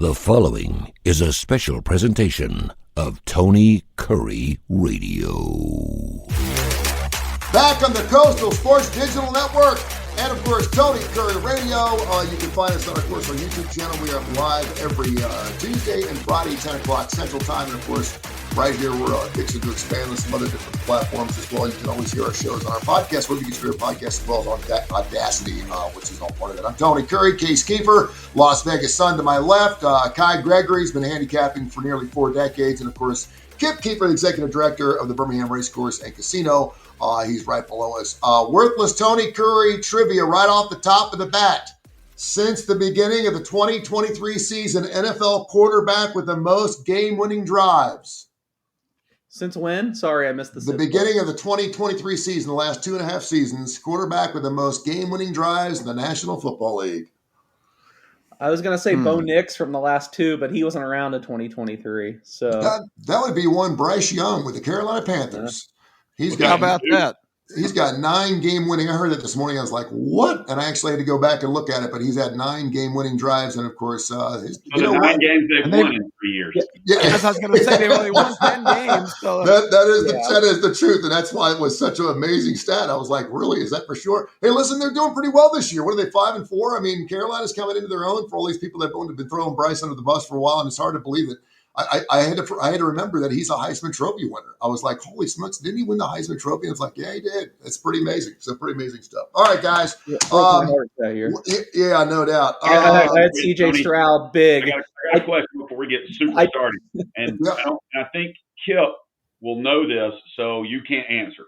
The following is a special presentation of Tony Kurre Radio. Back on the Coastal Sports Digital Network, and of course, Tony Kurre Radio. You can find us on, of course, our YouTube channel. We are live every Tuesday and Friday, 10 o'clock Central Time. And of course, right here, we're fixing to expand on some other different platforms as well. You can always hear our shows on our podcast, where you can hear podcasts as well as on Audacity, which is all part of it. I'm Tony Kurre, Keefer, Las Vegas Sun to my left. Gregory has been handicapping for nearly 4 decades. And of course, Keefer, the executive director of the Birmingham Racecourse and Casino. He's right below us. Worthless Tony Kurre trivia right off the top of the bat. Since the beginning of the 2023 season, NFL quarterback with the most game-winning drives. Since when? Sorry, I missed the beginning of the 2023 season, the last 2.5 seasons, quarterback with the most game-winning drives in the National Football League. I was going to say Bo Nix from the last 2, but he wasn't around in 2023. So that would be one Bryce Young with the Carolina Panthers. How about that? He's got 9 game-winning. I heard that this morning. I was like, what? And I actually had to go back and look at it, but he's had 9 game-winning drives. And, of course, games they've won in 3 years. Yeah. I was going to say they've only won 10 games. So. That is the truth, and that's why it was such an amazing stat. I was like, really? Is that for sure? Hey, listen, they're doing pretty well this year. What are they, 5-4? I mean, Carolina's coming into their own for all these people that have been throwing Bryce under the bus for a while, and it's hard to believe it. I had to remember that he's a Heisman Trophy winner. I was like, holy smokes, didn't he win the Heisman Trophy? And it's like, yeah, he did. It's pretty amazing. So pretty amazing stuff. All right, guys. Yeah, no doubt. I had C.J. Stroud big. I got a question before we get super started. And I think Kip will know this, so you can't answer.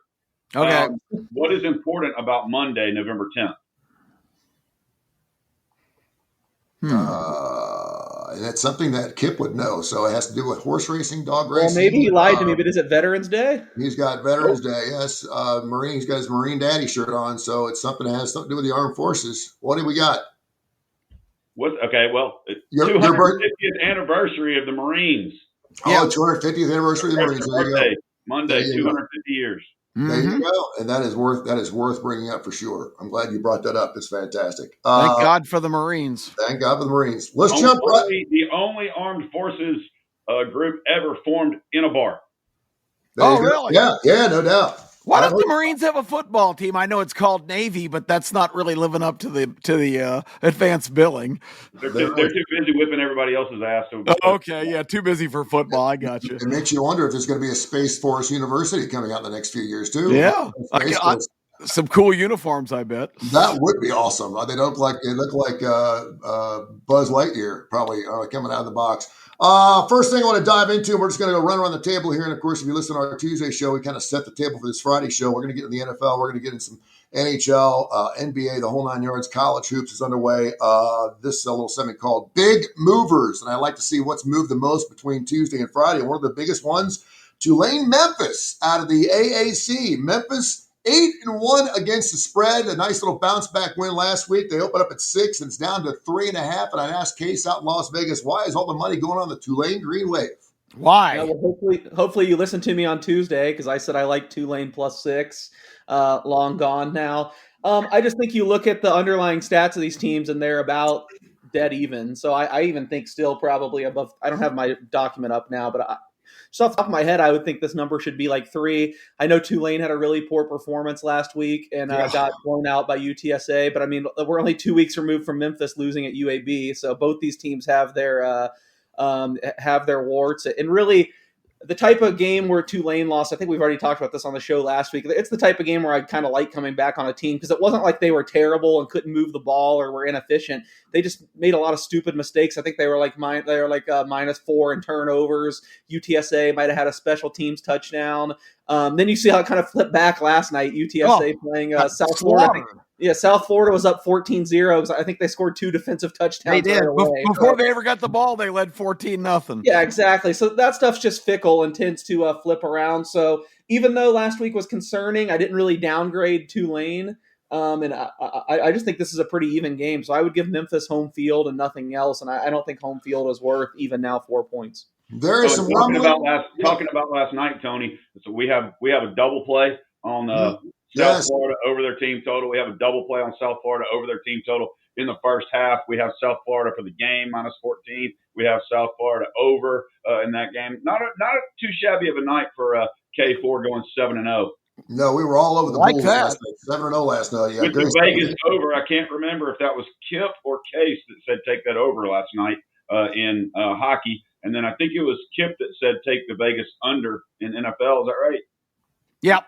Okay. What is important about Monday, November 10th? And that's something that Kip would know. So it has to do with horse racing, dog racing. Well, maybe he lied to me, but is it Veterans Day? He's got Veterans Day, yes. He's got his Marine Daddy shirt on, so it's something that has something to do with the armed forces. What do we got? Your 250th anniversary of the Marines. Oh, 250th anniversary of the Marines. There you go. Monday, 250 years. There you go, and that is worth bringing up for sure. I'm glad you brought that up. It's fantastic. Thank God for the Marines. Thank God for the Marines. Let's jump right. The only armed forces group ever formed in a bar. Really? Yeah, no doubt. Why don't the Marines have a football team? I know it's called Navy, but that's not really living up to the advanced billing. They're too busy whipping everybody else's ass. Okay, yeah, too busy for football. I got you. It makes you wonder if there's going to be a Space Force University coming out in the next few years too. Yeah, some cool uniforms, I bet. That would be awesome. They look like Buzz Lightyear probably coming out of the box. First thing I want to dive into, we're just going to go run around the table here. And of course, if you listen to our Tuesday show, we kind of set the table for this Friday show. We're going to get in the NFL. We're going to get in some NHL, NBA, the whole 9 yards. College hoops is underway. This is a little segment called Big Movers. And I like to see what's moved the most between Tuesday and Friday. And one of the biggest ones, Tulane Memphis out of the AAC. Memphis 8-1 against the spread. A nice little bounce back win last week. They opened up at 6 and it's down to 3.5. And I asked Case out in Las Vegas, why is all the money going on the Tulane Green Wave? Why? Hopefully you listened to me on Tuesday because I said I like Tulane +6. Long gone now. I just think you look at the underlying stats of these teams and they're about dead even. So I even think still probably above. I don't have my document up now, but just off the top of my head, I would think this number should be like 3. I know Tulane had a really poor performance last week and got blown out by UTSA. But, I mean, we're only 2 weeks removed from Memphis losing at UAB. So both these teams have their warts. And really, the type of game where Tulane lost, I think we've already talked about this on the show last week. It's the type of game where I kind of like coming back on a team because it wasn't like they were terrible and couldn't move the ball or were inefficient. They just made a lot of stupid mistakes. I think they were like -4 in turnovers. UTSA might have had a special teams touchdown. Then you see how it kind of flipped back last night. UTSA playing South Florida. South Florida was up 14-0. I think they scored 2 defensive touchdowns. They did. Before they ever got the ball, they led 14-0. Yeah, exactly. So that stuff's just fickle and tends to flip around. So even though last week was concerning, I didn't really downgrade Tulane. And I just think this is a pretty even game. So I would give Memphis home field and nothing else. And I don't think home field is worth even now 4 points. There is some talking about last night, Tony. So we have a double play on South Florida over their team total. We have a double play on South Florida over their team total. in the first half. We have South Florida for the game -14. We have South Florida over in that game. Not too shabby of a night for K4 going 7-0. No, we were all over the Like Bulls that. last night. 7-0 last night. Yeah, with the Vegas over, I can't remember if that was Kip or Case that said take that over last night in hockey. And then I think it was Kip that said take the Vegas under in NFL. Is that right? Yep.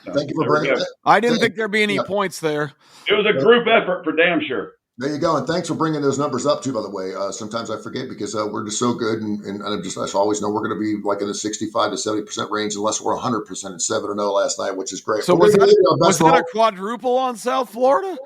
So, thank you for bringing it. I didn't think there'd be any points there. It was a group effort for damn sure. There you go, and thanks for bringing those numbers up too. By the way, sometimes I forget because we're just so good, and I always know we're going to be like in the 65 to 70% range, unless we're 100% at 7-0 last night, which is great. So was that a quadruple on South Florida?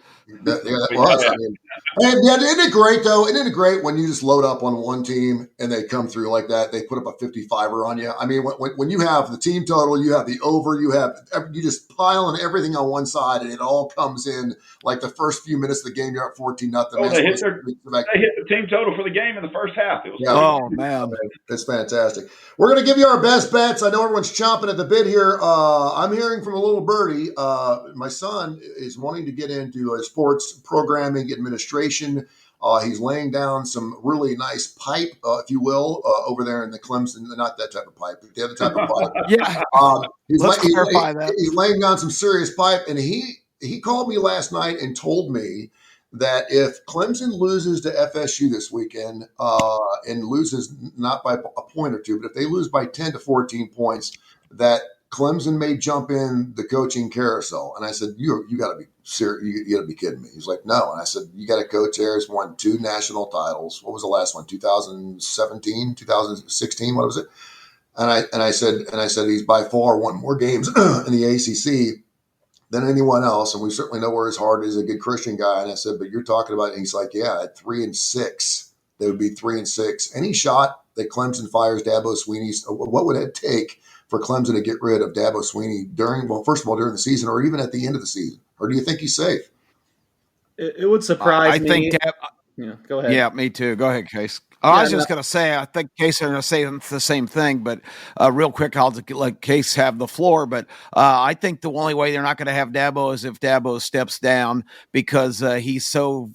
That was. I mean, and isn't it great though? Isn't it great when you just load up on one team and they come through like that? They put up a 55er on you. I mean, when you have the team total, you have the over, you just pile on everything on one side, and it all comes in like the first few minutes of the game. You're up 14-0. Oh, they hit the team total for the game in the first half. It was oh man, it's fantastic. We're going to give you our best bets. I know everyone's chomping at the bit here. I'm hearing from a little birdie. My son is wanting to get into sports programming administration. He's laying down some really nice pipe, if you will, over there in the Clemson. Not that type of pipe, but the other type of pipe. Yeah. Let's clarify that. He's laying down some serious pipe, and he called me last night and told me that if Clemson loses to FSU this weekend and loses not by a point or two, but if they lose by 10 to 14 points, that Clemson may jump in the coaching carousel. And I said, you got to be serious. You got to be kidding me. He's like, no. And I said, you got a coach there who's won 2 national titles. What was the last one? 2017, 2016. What was it? And I said he's by far won more games in the ACC than anyone else, and we certainly know where his heart is. A good Christian guy. And I said, but you're talking about, and he's like, yeah, at 3-6, they would be 3-6. Any shot that Clemson fires Dabo Sweeney, what would it take for Clemson to get rid of Dabo Sweeney first of all, during the season, or even at the end of the season? Or do you think he's safe? It would surprise me. I think go ahead. Yeah, me too. Go ahead, Case. I was just going to say, I think Case are going to say the same thing, but real quick, I'll let Case have the floor. But I think the only way they're not going to have Dabo is if Dabo steps down, because he's so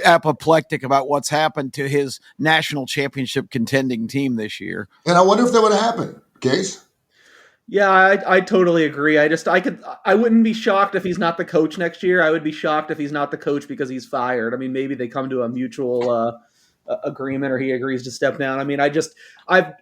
apoplectic about what's happened to his national championship contending team this year. And I wonder if that would happen, Case. Yeah, I totally agree. I wouldn't be shocked if he's not the coach next year. I would be shocked if he's not the coach because he's fired. I mean, maybe they come to a mutual agreement, or he agrees to step down. I mean, I've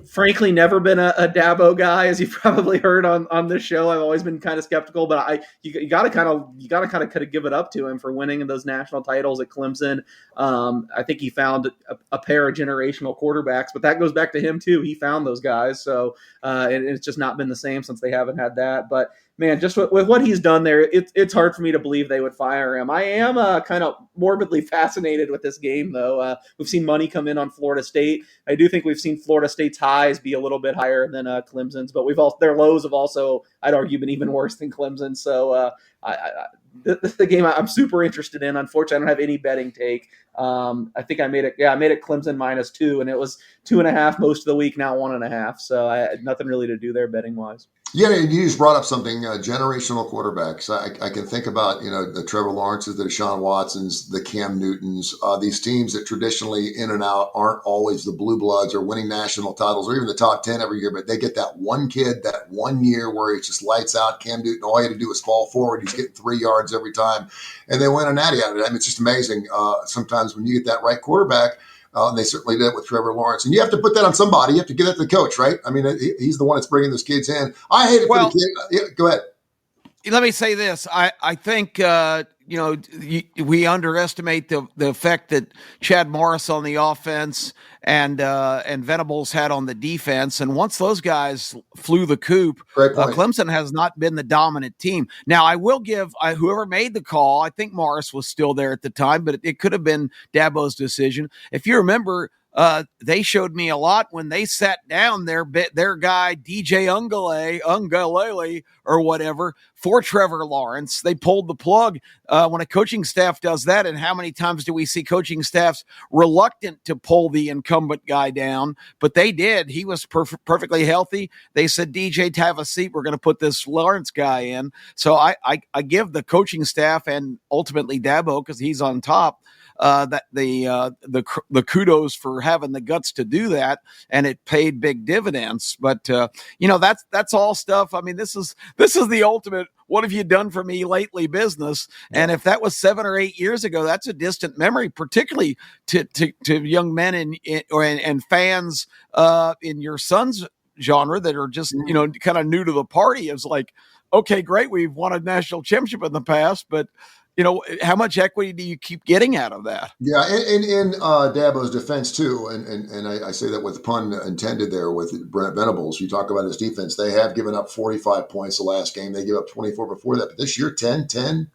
frankly never been a Dabo guy, as you've probably heard on this show. I've always been kind of skeptical, but you got to kind of give it up to him for winning those national titles at Clemson. I think he found a pair of generational quarterbacks, but that goes back to him too. He found those guys, so it's just not been the same since they haven't had that. But man, just with what he's done there, it's hard for me to believe they would fire him. I am kind of morbidly fascinated with this game, though. We've seen money come in on Florida State. I do think we've seen Florida State's highs be a little bit higher than Clemson's, but their lows have also, I'd argue, been even worse than Clemson. So the game I'm super interested in. Unfortunately, I don't have any betting take. I think I made it Clemson -2, and it was 2.5 most of the week. Now 1.5. So I had nothing really to do there betting wise. Yeah, you just brought up something, generational quarterbacks. I can think about, the Trevor Lawrences, the Deshaun Watsons, the Cam Newtons, these teams that traditionally in and out aren't always the blue bloods or winning national titles or even the top 10 every year, but they get that one kid that 1 year where it's just lights out. Cam Newton, all you had to do was fall forward. He's getting 3 yards every time, and they win a natty out of it. I mean, it's just amazing. Sometimes when you get that right quarterback, and they certainly did it with Trevor Lawrence. And you have to put that on somebody. You have to give that to the coach, right? I mean, he's the one that's bringing those kids in. I hate it for the kid. Yeah, go ahead. Let me say this. I think, we underestimate the effect that Chad Morris on the offense and Venables had on the defense. And once those guys flew the coop, Clemson has not been the dominant team. Now, I will give whoever made the call, I think Morris was still there at the time, but it could have been Dabo's decision. If you remember, they showed me a lot when they sat down their guy DJ Ungalele or whatever for Trevor Lawrence. They pulled the plug. When a coaching staff does that, and how many times do we see coaching staffs reluctant to pull the incumbent guy down? But they did. He was perfectly healthy. They said, DJ, have a seat. We're going to put this Lawrence guy in. So I give the coaching staff and ultimately Dabo, because he's on top, that the kudos for having the guts to do that, and it paid big dividends. But that's all stuff. I mean, this is the ultimate "what have you done for me lately" business. And if that was 7 or 8 years ago, that's a distant memory, particularly to young men and fans in your son's genre that are just kind of new to the party. It's like, okay, great, we've won a national championship in the past, but how much equity do you keep getting out of that? Yeah, in Dabo's defense too, and I say that with pun intended there with Brent Venables. You talk about his defense. They have given up 45 points the last game. They gave up 24 before that. But this year, 10,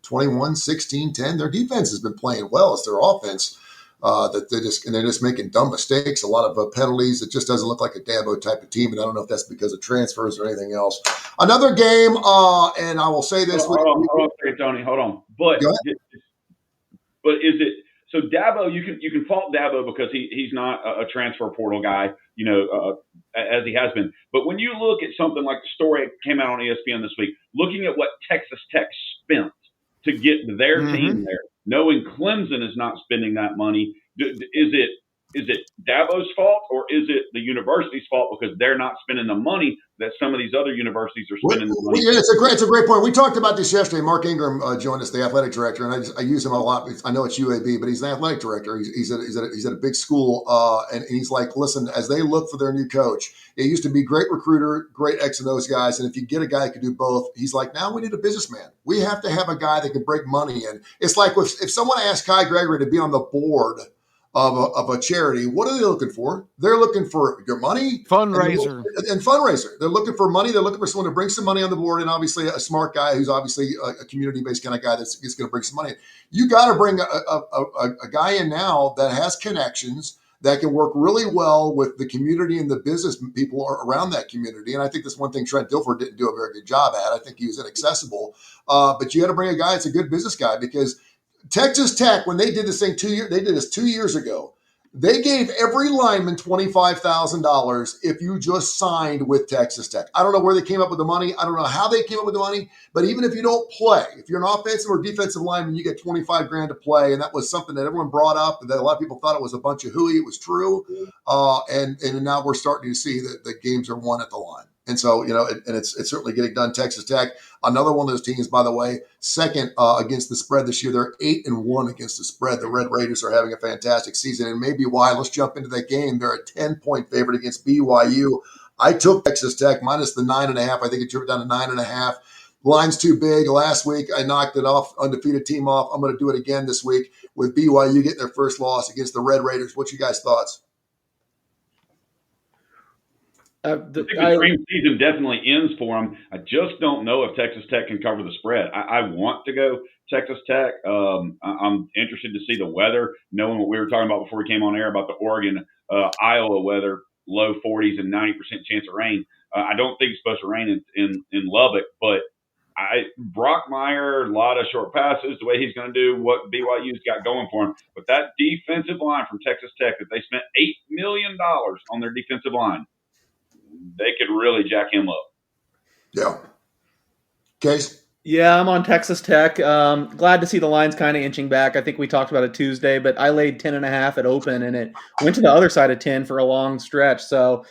21, 16, 10. Their defense has been playing well. It's their offense that they're just making dumb mistakes, a lot of penalties. It just doesn't look like a Dabo type of team. And I don't know if that's because of transfers or anything else. Another game, and I will say this. Hold on, Tony. Hold on. But is it so? Dabo, you can fault Dabo because he's not a transfer portal guy, as he has been. But when you look at something like the story that came out on ESPN this week, looking at what Texas Tech spent to get their team there, knowing Clemson is not spending that money, is it Dabo's fault, or is it the university's fault because they're not spending the money that some of these other universities are spending the money? Yeah, it's a great point. We talked about this yesterday. Mark Ingram joined us, the athletic director, and I use him a lot. I know it's UAB, but he's an athletic director. He's at a big school, and he's like, listen, as they look for their new coach, it used to be great recruiter, great X and O's guys, and if you get a guy who can do both, he's like, now we need a businessman. We have to have a guy that can break money in. It's like if someone asked Kai Gregory to be on the board of a charity, what are they looking for? They're looking for your money, fundraiser, and fundraiser. They're looking for money. They're looking for someone to bring some money on the board, and obviously a smart guy who's obviously a community-based kind of guy that's going to bring some money. You got to bring a guy in now that has connections, that can work really well with the community and the business people around that community. And I think that's one thing Trent Dilfer didn't do a very good job at. I think he was inaccessible. But you got to bring a guy that's a good business guy, because Texas Tech, when they did this thing 2 years, they did this 2 years ago. They gave every lineman $25,000 if you just signed with Texas Tech. I don't know where they came up with the money. I don't know how they came up with the money. But even if you don't play, if you're an offensive or defensive lineman, you get $25,000 to play. And that was something that everyone brought up, that a lot of people thought it was a bunch of hooey. It was true. And now we're starting to see that the games are won at the line. And so, it's certainly getting done. Texas Tech, another one of those teams, by the way, second against the spread this year. They're 8-1 against the spread. The Red Raiders are having a fantastic season, and maybe why. Let's jump into that game. They're a 10-point favorite against BYU. I took Texas Tech minus the 9.5. I think it dropped down to 9.5. Line's too big. Last week, I knocked it off, undefeated team off. I'm going to do it again this week with BYU getting their first loss against the Red Raiders. What's you guys' thoughts? I think the dream season definitely ends for them. I just don't know if Texas Tech can cover the spread. I want to go Texas Tech. I'm interested to see the weather, knowing what we were talking about before we came on air about the Oregon, Iowa weather, low 40s and 90% chance of rain. I don't think it's supposed to rain in Lubbock, but Brockmeyer, a lot of short passes, the way he's going to do what BYU's got going for him. But that defensive line from Texas Tech, that they spent $8 million on their defensive line, they could really jack him up. Yeah. Case? Yeah, I'm on Texas Tech. Glad to see the lines kind of inching back. I think we talked about it Tuesday, but I laid 10.5 at open, and it went to the other side of 10 for a long stretch. So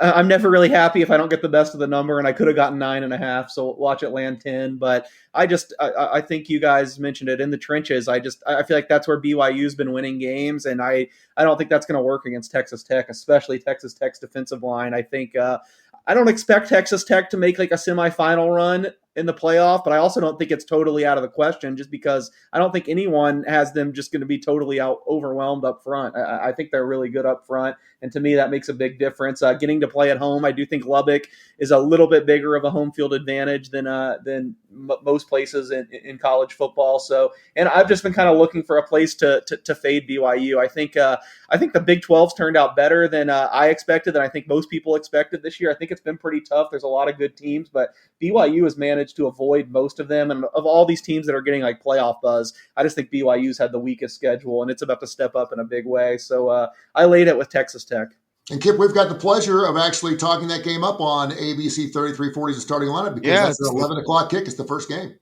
I'm never really happy if I don't get the best of the number, and I could have gotten 9.5. So watch it land 10. But I think you guys mentioned it in the trenches. I feel like that's where BYU's been winning games, and I don't think that's going to work against Texas Tech, especially Texas Tech's defensive line. I think I don't expect Texas Tech to make like a semifinal run. in the playoff, but I also don't think it's totally out of the question just because I don't think anyone has them just going to be totally overwhelmed up front. I think they're really good up front. And to me, that makes a big difference. Getting to play at home, I do think Lubbock is a little bit bigger of a home field advantage than most places in college football. So, and I've just been kind of looking for a place to fade BYU. I think the Big 12's turned out better than I expected, than I think most people expected this year. I think it's been pretty tough. There's a lot of good teams, but BYU has managed to avoid most of them. And of all these teams that are getting like playoff buzz, I just think BYU's had the weakest schedule, and it's about to step up in a big way. So I laid it with Texas Tech. And Kip, we've got the pleasure of actually talking that game up on ABC 3340's the starting lineup because that's an 11 o'clock kick. It's the first game.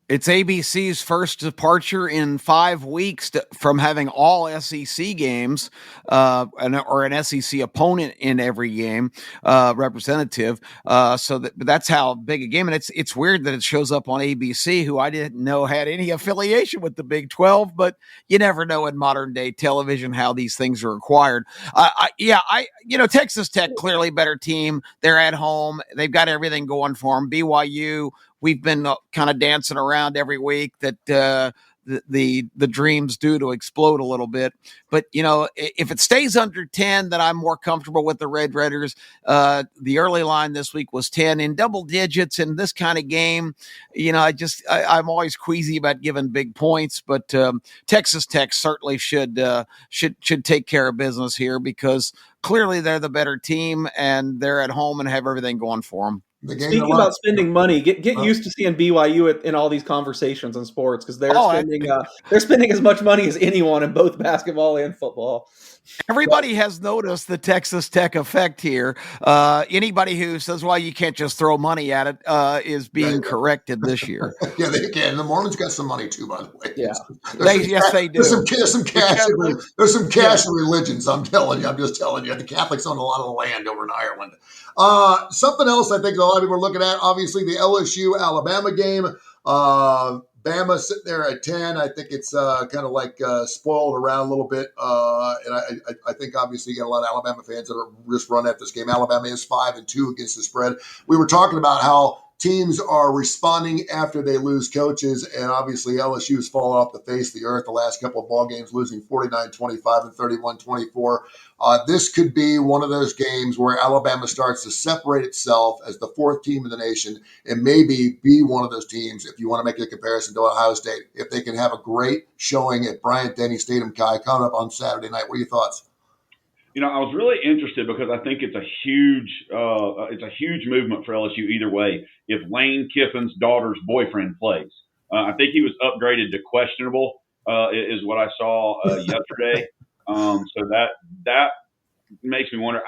It's ABC's first departure in 5 weeks from having all SEC games or an SEC opponent in every game, representative. So that's how big a game. And it's weird that it shows up on ABC, who I didn't know had any affiliation with the Big 12, but you never know in modern day television how these things are acquired. Texas Tech, clearly better team. They're at home. They've got everything going for them. BYU, we've been kind of dancing around every week that the dream's due to explode a little bit. But, if it stays under 10, then I'm more comfortable with the Red Raiders. The early line this week was 10 in double digits in this kind of game. I'm always queasy about giving big points, but Texas Tech certainly should take care of business here because clearly they're the better team and they're at home and have everything going for them. Speaking about spending money, get used to seeing BYU in all these conversations in sports because they're spending as much money as anyone in both basketball and football. Everybody has noticed the Texas Tech effect here. Anybody who says, well, you can't just throw money at it is being corrected this year. Yeah, they can. The Mormons got some money too, by the way. Yeah, they do. There's some cash in religions, I'm telling you. I'm just telling you. The Catholics own a lot of the land over in Ireland. Something else I think a lot of people are looking at, obviously the LSU-Alabama game. Bama sitting there at 10. I think it's kind of like spoiled around a little bit. And I think obviously you got a lot of Alabama fans that are just run at this game. Alabama is 5-2 against the spread. We were talking about how teams are responding after they lose coaches, and obviously LSU has fallen off the face of the earth the last couple of ball games, losing 49-25 and 31-24. This could be one of those games where Alabama starts to separate itself as the fourth team in the nation and maybe be one of those teams, if you want to make a comparison to Ohio State, if they can have a great showing at Bryant-Denny Stadium, Kai, coming up on Saturday night. What are your thoughts? I was really interested because I think it's a huge movement for LSU either way. If Lane Kiffin's daughter's boyfriend plays, I think he was upgraded to questionable, is what I saw yesterday. So that makes me wonder.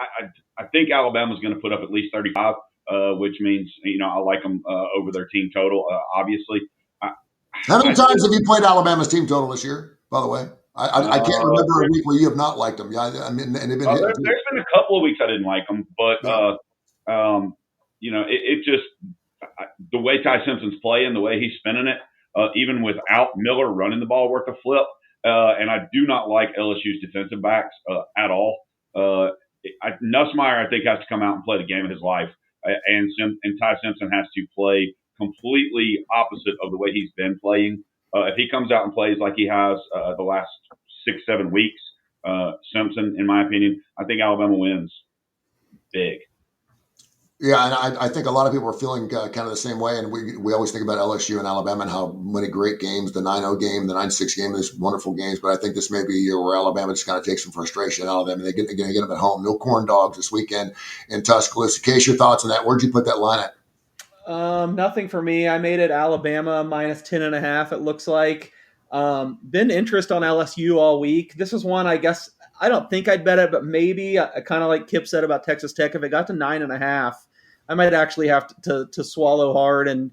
I think Alabama's going to put up at least 35, which means I like them over their team total. Obviously, how many times have you played Alabama's team total this year? By the way. I can't remember a week where you have not liked them. Yeah, I mean, and they've been there's been a couple of weeks I didn't like them, but it just the way Ty Simpson's playing, the way he's spinning it, even without Miller running the ball worth a flip, and I do not like LSU's defensive backs at all. Nussmeier, I think, has to come out and play the game of his life, and Ty Simpson has to play completely opposite of the way he's been playing. If he comes out and plays like he has the last 6-7 weeks, Simpson, in my opinion, I think Alabama wins big. Yeah, and I think a lot of people are feeling kind of the same way. And we always think about LSU and Alabama and how many great games, the 9-0 game, the 9-6 game, these wonderful games. But I think this may be a year where Alabama just kind of takes some frustration out of them. And they're going to get them at home. No corn dogs this weekend in Tuscaloosa. Case, your thoughts on that? Where'd you put that line at? Nothing for me. I made it Alabama minus 10.5. It looks like. Been interest on LSU all week. This is one, I guess, I don't think I'd bet it, but maybe kind of like Kip said about Texas Tech. If it got to 9.5, I might actually have to swallow hard and,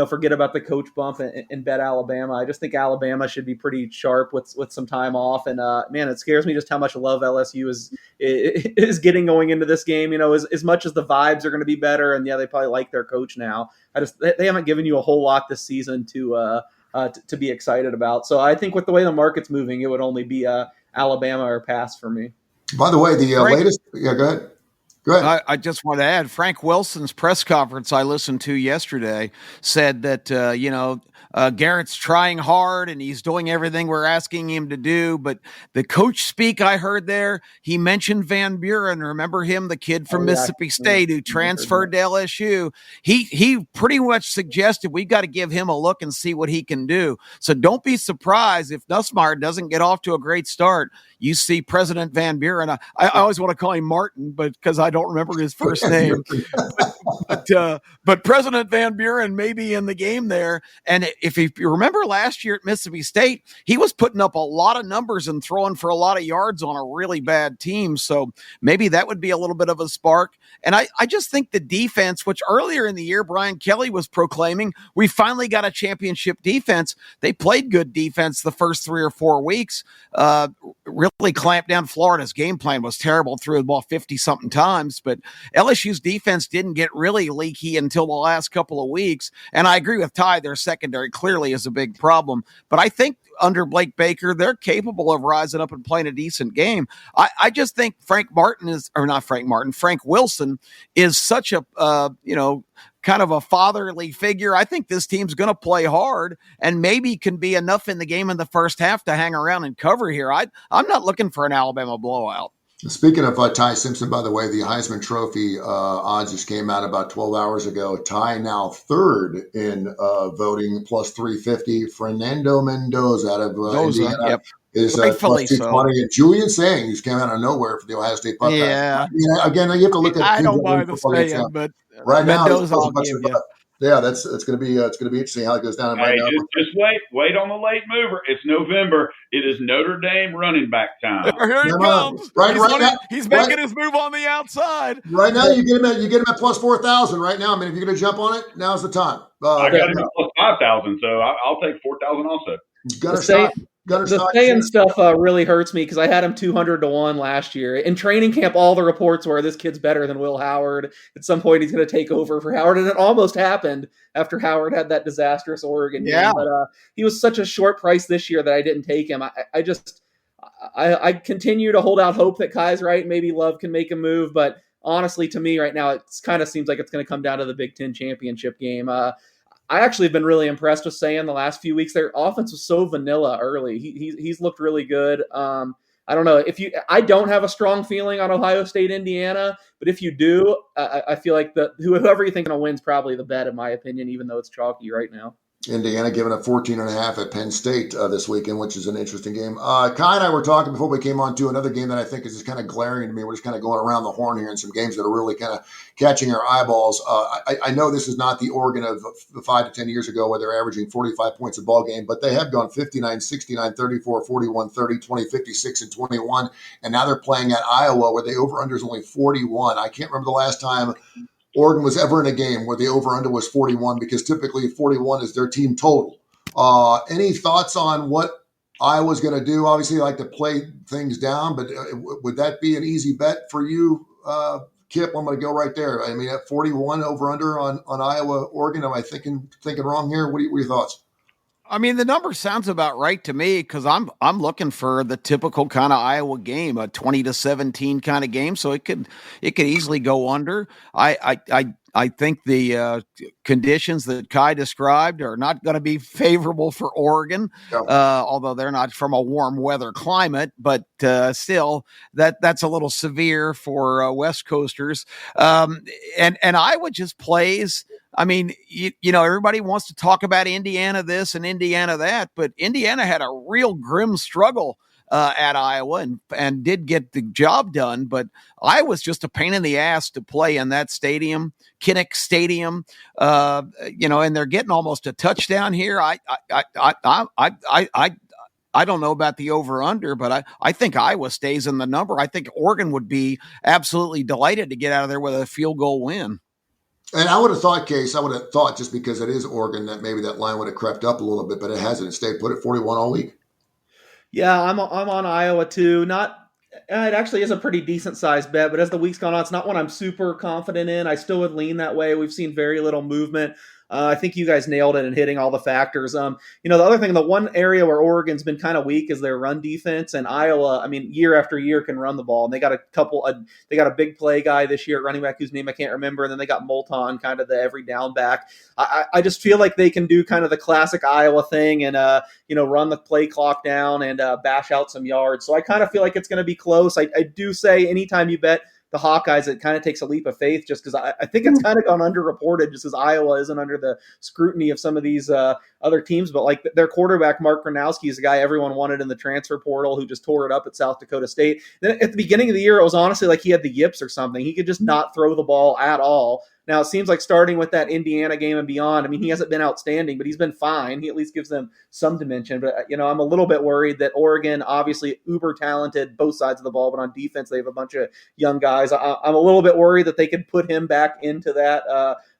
forget about the coach bump and bet Alabama. I just think Alabama should be pretty sharp with some time off. And man, it scares me just how much love LSU is getting going into this game. As much as the vibes are going to be better, and they probably like their coach now. They haven't given you a whole lot this season to be excited about. So I think with the way the market's moving, it would only be Alabama or pass for me. By the way, the latest. Yeah, go ahead. Go ahead. I just want to add, Frank Wilson's press conference I listened to yesterday said that, Garrett's trying hard and he's doing everything we're asking him to do. But the coach speak I heard there, he mentioned Van Buren. Remember him, the kid from Mississippi State who transferred to LSU. He pretty much suggested we've got to give him a look and see what he can do. So don't be surprised if Nussmeier doesn't get off to a great start. You see President Van Buren. I always want to call him Martin, but because I don't remember his first name. but President Van Buren may be in the game there. And if you remember last year at Mississippi State, he was putting up a lot of numbers and throwing for a lot of yards on a really bad team. So maybe that would be a little bit of a spark. And I just think the defense, which earlier in the year Brian Kelly was proclaiming, we finally got a championship defense. They played good defense the first 3 or 4 weeks. Really clamped down. Florida's game plan was terrible, threw the ball 50-something times, but LSU's defense didn't get really leaky until the last couple of weeks. And I agree with Ty, their secondary clearly is a big problem. But I think under Blake Baker, they're capable of rising up and playing a decent game. I just think Frank Wilson is such a, kind of a fatherly figure. I think this team's going to play hard and maybe can be enough in the game in the first half to hang around and cover here. I'm not looking for an Alabama blowout. Speaking of Ty Simpson, by the way, the Heisman Trophy odds just came out about 12 hours ago. Ty now third in voting, plus 350. Fernando Mendoza out of Indiana is plus 220. And Julian Saying, who's came out of nowhere for the Ohio State Buckeyes. Yeah. Again, you have to look at. I don't mind the saying, but right now, Mendoza, I'll give you. Yeah, it's going to be interesting how it goes down. Right now, just wait on the late mover. It's November. It is Notre Dame running back time. Here he comes. He's making his move on the outside. Right now, you get him at plus 4,000. Right now, I mean, if you're going to jump on it, now's the time. I got him at plus 5,000, so I'll take 4,000 also. The saying stuff really hurts me because I had him 200-1 last year. In training camp, all the reports were this kid's better than Will Howard. At some point, he's going to take over for Howard, and it almost happened after Howard had that disastrous Oregon game. But he was such a short price this year that I didn't take him. I continue to hold out hope that Kai's right. Maybe Love can make a move, but honestly, to me right now, it kind of seems like it's going to come down to the Big Ten championship game. I actually have been really impressed with Saying the last few weeks. Their offense was so vanilla early. He's looked really good. I don't know I don't have a strong feeling on Ohio State, Indiana, but if you do, I feel like whoever you think will win is probably the bet in my opinion, even though it's chalky right now. Indiana giving up 14.5 at Penn State this weekend, which is an interesting game. Kai and I were talking before we came on to another game that I think is just kind of glaring to me. We're just kind of going around the horn here in some games that are really kind of catching our eyeballs. I know this is not the Oregon of 5 to 10 years ago where they're averaging 45 points a ball game, but they have gone 59, 69, 34, 41, 30, 20, 56, and 21. And now they're playing at Iowa where the over-under is only 41. I can't remember the last time Oregon was ever in a game where the over-under was 41 because typically 41 is their team total. Any thoughts on what Iowa's going to do? Obviously, they like to play things down, but would that be an easy bet for you, Kip? I'm going to go right there. I mean, at 41 over-under on Iowa, Oregon, am I thinking wrong here? What are your thoughts? I mean, the number sounds about right to me because I'm looking for the typical kind of Iowa game, a 20-17 kind of game. So it could easily go under. I think the conditions that Kai described are not going to be favorable for Oregon, although they're not from a warm weather climate. But still, that's a little severe for West Coasters. And Iowa just plays. I mean, everybody wants to talk about Indiana this and Indiana that, but Indiana had a real grim struggle at Iowa and did get the job done. But Iowa's just a pain in the ass to play in that stadium, Kinnick Stadium, and they're getting almost a touchdown here. I don't know about the over-under, but I think Iowa stays in the number. I think Oregon would be absolutely delighted to get out of there with a field goal win. And I would have thought, Case, just because it is Oregon that maybe that line would have crept up a little bit, but it hasn't. It stayed put at 41 all week. Yeah, I'm on Iowa too. It actually is a pretty decent sized bet, but as the week's gone on, it's not one I'm super confident in. I still would lean that way. We've seen very little movement. I think you guys nailed it in hitting all the factors. The other thing, the one area where Oregon's been kind of weak is their run defense, and Iowa, I mean, year after year can run the ball. And they got they got a big play guy this year at running back whose name I can't remember, and then they got Moulton, kind of the every down back. I just feel like they can do kind of the classic Iowa thing and run the play clock down and bash out some yards. So I kind of feel like it's going to be close. I do say anytime you bet the Hawkeyes, it kind of takes a leap of faith just because I think it's kind of gone underreported just as Iowa isn't under the scrutiny of some of these other teams. But like their quarterback, Mark Gronowski, is a guy everyone wanted in the transfer portal who just tore it up at South Dakota State. Then at the beginning of the year, it was honestly like he had the yips or something. He could just not throw the ball at all. Now, it seems like starting with that Indiana game and beyond, I mean, he hasn't been outstanding, but he's been fine. He at least gives them some dimension. But, I'm a little bit worried that Oregon, obviously uber talented, both sides of the ball, but on defense, they have a bunch of young guys. I'm a little bit worried that they could put him back into that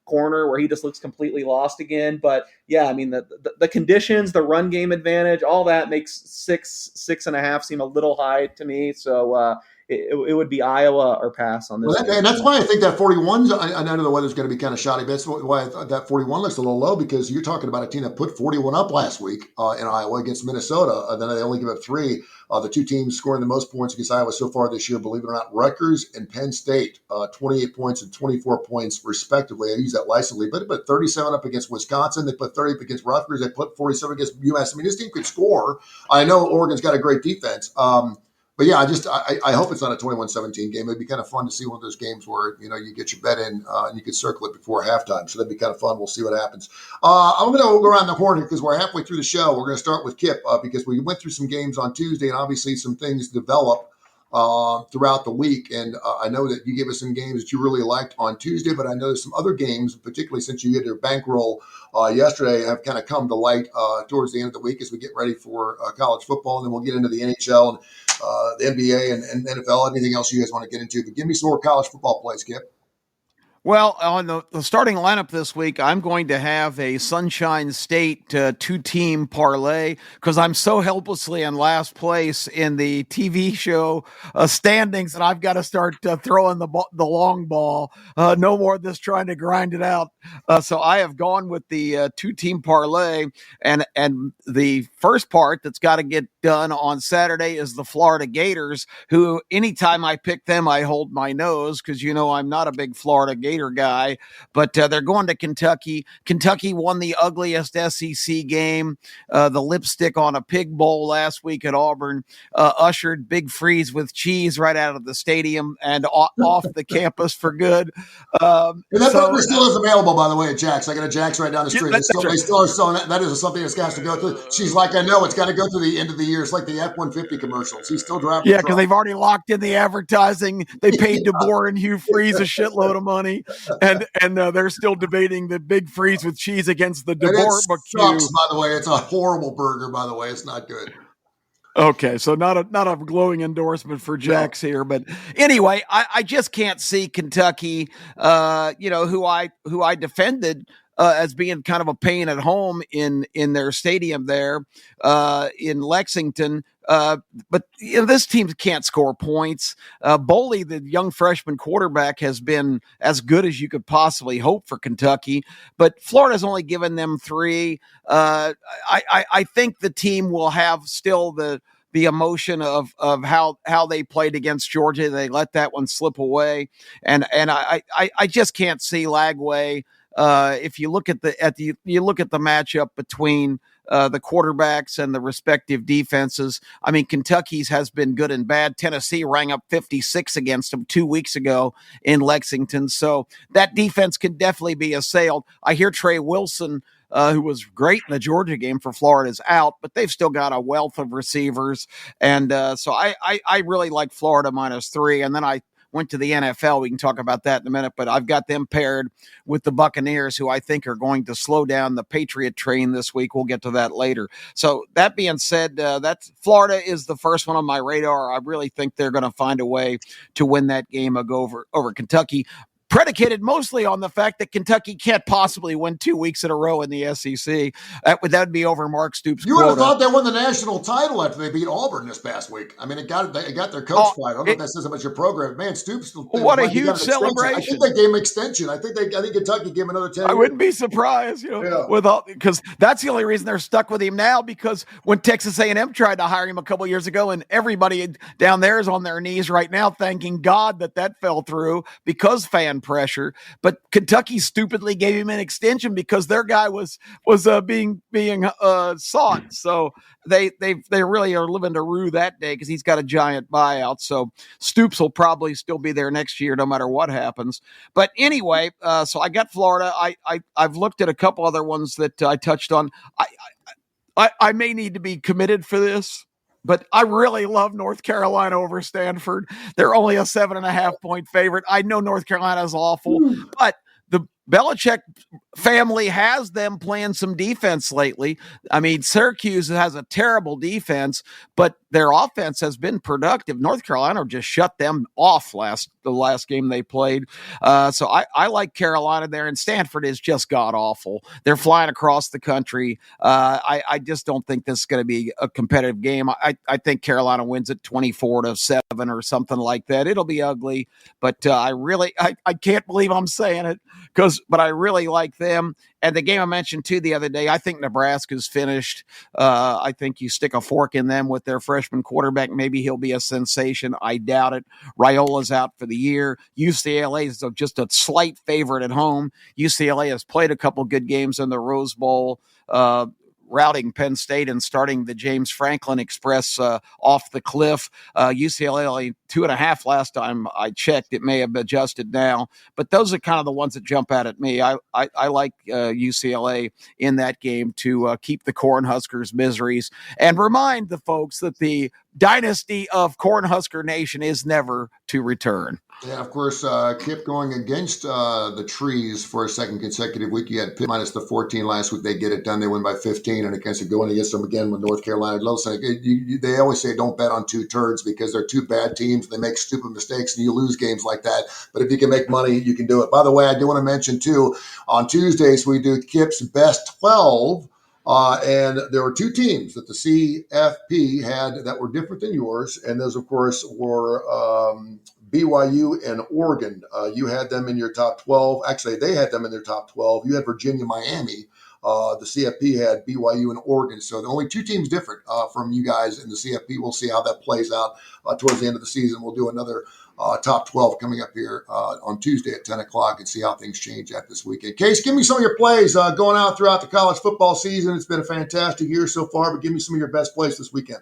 corner where he just looks completely lost again. But yeah, I mean, the conditions, the run game advantage, all that makes 6.5 seem a little high to me. So, it would be Iowa or pass on this. And that's why I think that 41's, I know the weather's going to be kind of shoddy, but that's why that 41 looks a little low, because you're talking about a team that put 41 up last week in Iowa against Minnesota. And then they only give up 3. The two teams scoring the most points against Iowa so far this year, believe it or not, Rutgers and Penn State, 28 points and 24 points respectively. I use that licensely, but they put 37 up against Wisconsin. They put 30 up against Rutgers. They put 47 against UMass. I mean, this team could score. I know Oregon's got a great defense. But yeah, I hope it's not a 21-17 game. It'd be kind of fun to see one of those games where, you get your bet in and you can circle it before halftime. So that'd be kind of fun. We'll see what happens. I'm going to go around the horn here because we're halfway through the show. We're going to start with Kip because we went through some games on Tuesday and obviously some things develop throughout the week. And I know that you gave us some games that you really liked on Tuesday, but I know there's some other games, particularly since you had your bankroll yesterday, have kind of come to light towards the end of the week as we get ready for college football. And then we'll get into the NHL and the NBA and NFL, anything else you guys want to get into. But give me some more college football plays, Kip. Well, on the starting lineup this week, I'm going to have a Sunshine State 2-team parlay because I'm so helplessly in last place in the TV show standings, and I've got to start throwing the long ball. No more of this trying to grind it out. So I have gone with the 2-team parlay, and the first part that's got to get done on Saturday is the Florida Gators, who anytime I pick them, I hold my nose because I'm not a big Florida Gator guy, but they're going to Kentucky. Kentucky won the ugliest SEC game, the lipstick on a pig bowl last week at Auburn, ushered Big Freeze with cheese right out of the stadium and off the campus for good. And that burger still is available, by the way, at Jack's. I got a Jack's right down the street. Yeah, they still are selling that. That is something that's got to go through. She's like, I know it's got to go through the end of the year. It's like the F-150 commercials. He's still driving. Yeah, because they've already locked in the advertising. They paid DeBoer and Hugh Freeze a shitload of money, and they're still debating the Big Freeze with cheese against the DeBoer. Sucks, by the way. It's a horrible burger, by the way. It's not good. Okay, so not a glowing endorsement for Jack's here, but anyway, I just can't see Kentucky, who I defended as being kind of a pain at home in their stadium there in Lexington. But this team can't score points. Boley, the young freshman quarterback, has been as good as you could possibly hope for Kentucky, but Florida's only given them 3. I think the team will have still the emotion of how they played against Georgia. They let that one slip away, and I just can't see Lagway. If you look at the matchup between the quarterbacks and the respective defenses, I mean, Kentucky's has been good and bad. Tennessee rang up 56 against them 2 weeks ago in Lexington, so that defense can definitely be assailed. I hear Trey Wilson, who was great in the Georgia game for Florida, is out, but they've still got a wealth of receivers, and so I really like Florida -3, and then I went to the NFL. We can talk about that in a minute, but I've got them paired with the Buccaneers, who I think are going to slow down the Patriot train this week. We'll get to that later. So that being said, that's Florida is the first one on my radar. I really think they're going to find a way to win that game over Kentucky. predicated mostly on the fact that Kentucky can't possibly win 2 weeks in a row in the SEC. That would be over Mark Stoops' You would have quota. thought they won the national title after they beat Auburn this past week. I mean, it got their coach fired. I don't know if that says about your program. Man, Stoops. What a huge celebration! I think they gave him extension. I think Kentucky gave him another 10 years. I wouldn't be surprised, because that's the only reason they're stuck with him now. Because when Texas A&M tried to hire him a couple years ago, and everybody down there is on their knees right now, thanking God that fell through because fan pressure. But Kentucky stupidly gave him an extension because their guy was being sought. So they really are living to rue that day because he's got a giant buyout. So Stoops will probably still be there next year, no matter what happens. But anyway, so I got Florida. I've looked at a couple other ones that I touched on. I may need to be committed for this, but I really love North Carolina over Stanford. They're only a 7.5 point favorite. I know North Carolina is awful, but the Belichick family has them playing some defense lately. I mean, Syracuse has a terrible defense, but their offense has been productive. North Carolina just shut them off the last game they played. So I like Carolina there, and Stanford is just god awful. They're flying across the country. I just don't think this is going to be a competitive game. I think Carolina wins it 24-7 or something like that. It'll be ugly, but I can't believe I'm saying it but I really like them. And the game I mentioned too the other day, I think Nebraska's finished. I think you stick a fork in them with their freshman quarterback. Maybe he'll be a sensation. I doubt it. Raiola's out for the year. UCLA is just a slight favorite at home. UCLA has played a couple good games in the Rose Bowl, routing Penn State and starting the James Franklin Express off the cliff. UCLA only 2.5 last time I checked. It may have adjusted now, but those are kind of the ones that jump out at me. I like UCLA in that game to keep the Cornhuskers' miseries and remind the folks that the dynasty of Cornhusker Nation is never to return. Yeah, of course, Kip going against the trees for a second consecutive week. You had Pitt minus the 14 last week. They get it done. They win by 15. And against going against them again with North Carolina. They always say don't bet on two turds because they're two bad teams. They make stupid mistakes and you lose games like that. But if you can make money, you can do it. By the way, I do want to mention, too, on Tuesdays, we do Kip's Best 12. And there were two teams that the CFP had that were different than yours. And those, of course, were BYU and Oregon. You had them in your top 12. Actually, they had them in their top 12. You had Virginia, Miami. The CFP had BYU and Oregon. So the only two teams different from you guys in the CFP. We'll see how that plays out towards the end of the season. We'll do another top 12 coming up here on Tuesday at 10 o'clock and see how things change at this weekend. Case, give me some of your plays going out throughout the college football season. It's been a fantastic year so far, but give me some of your best plays this weekend.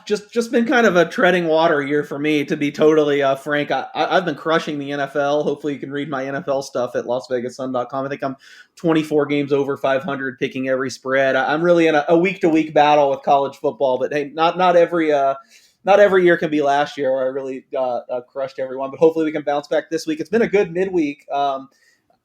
Just been kind of a treading water year for me, to be totally frank. I've been crushing the NFL. Hopefully you can read my NFL stuff at LasVegasSun.com. I think I'm 24 games over 500, picking every spread. I'm really in a week-to-week battle with college football, but hey, not every year can be last year where I really crushed everyone, but hopefully we can bounce back this week. It's been a good midweek.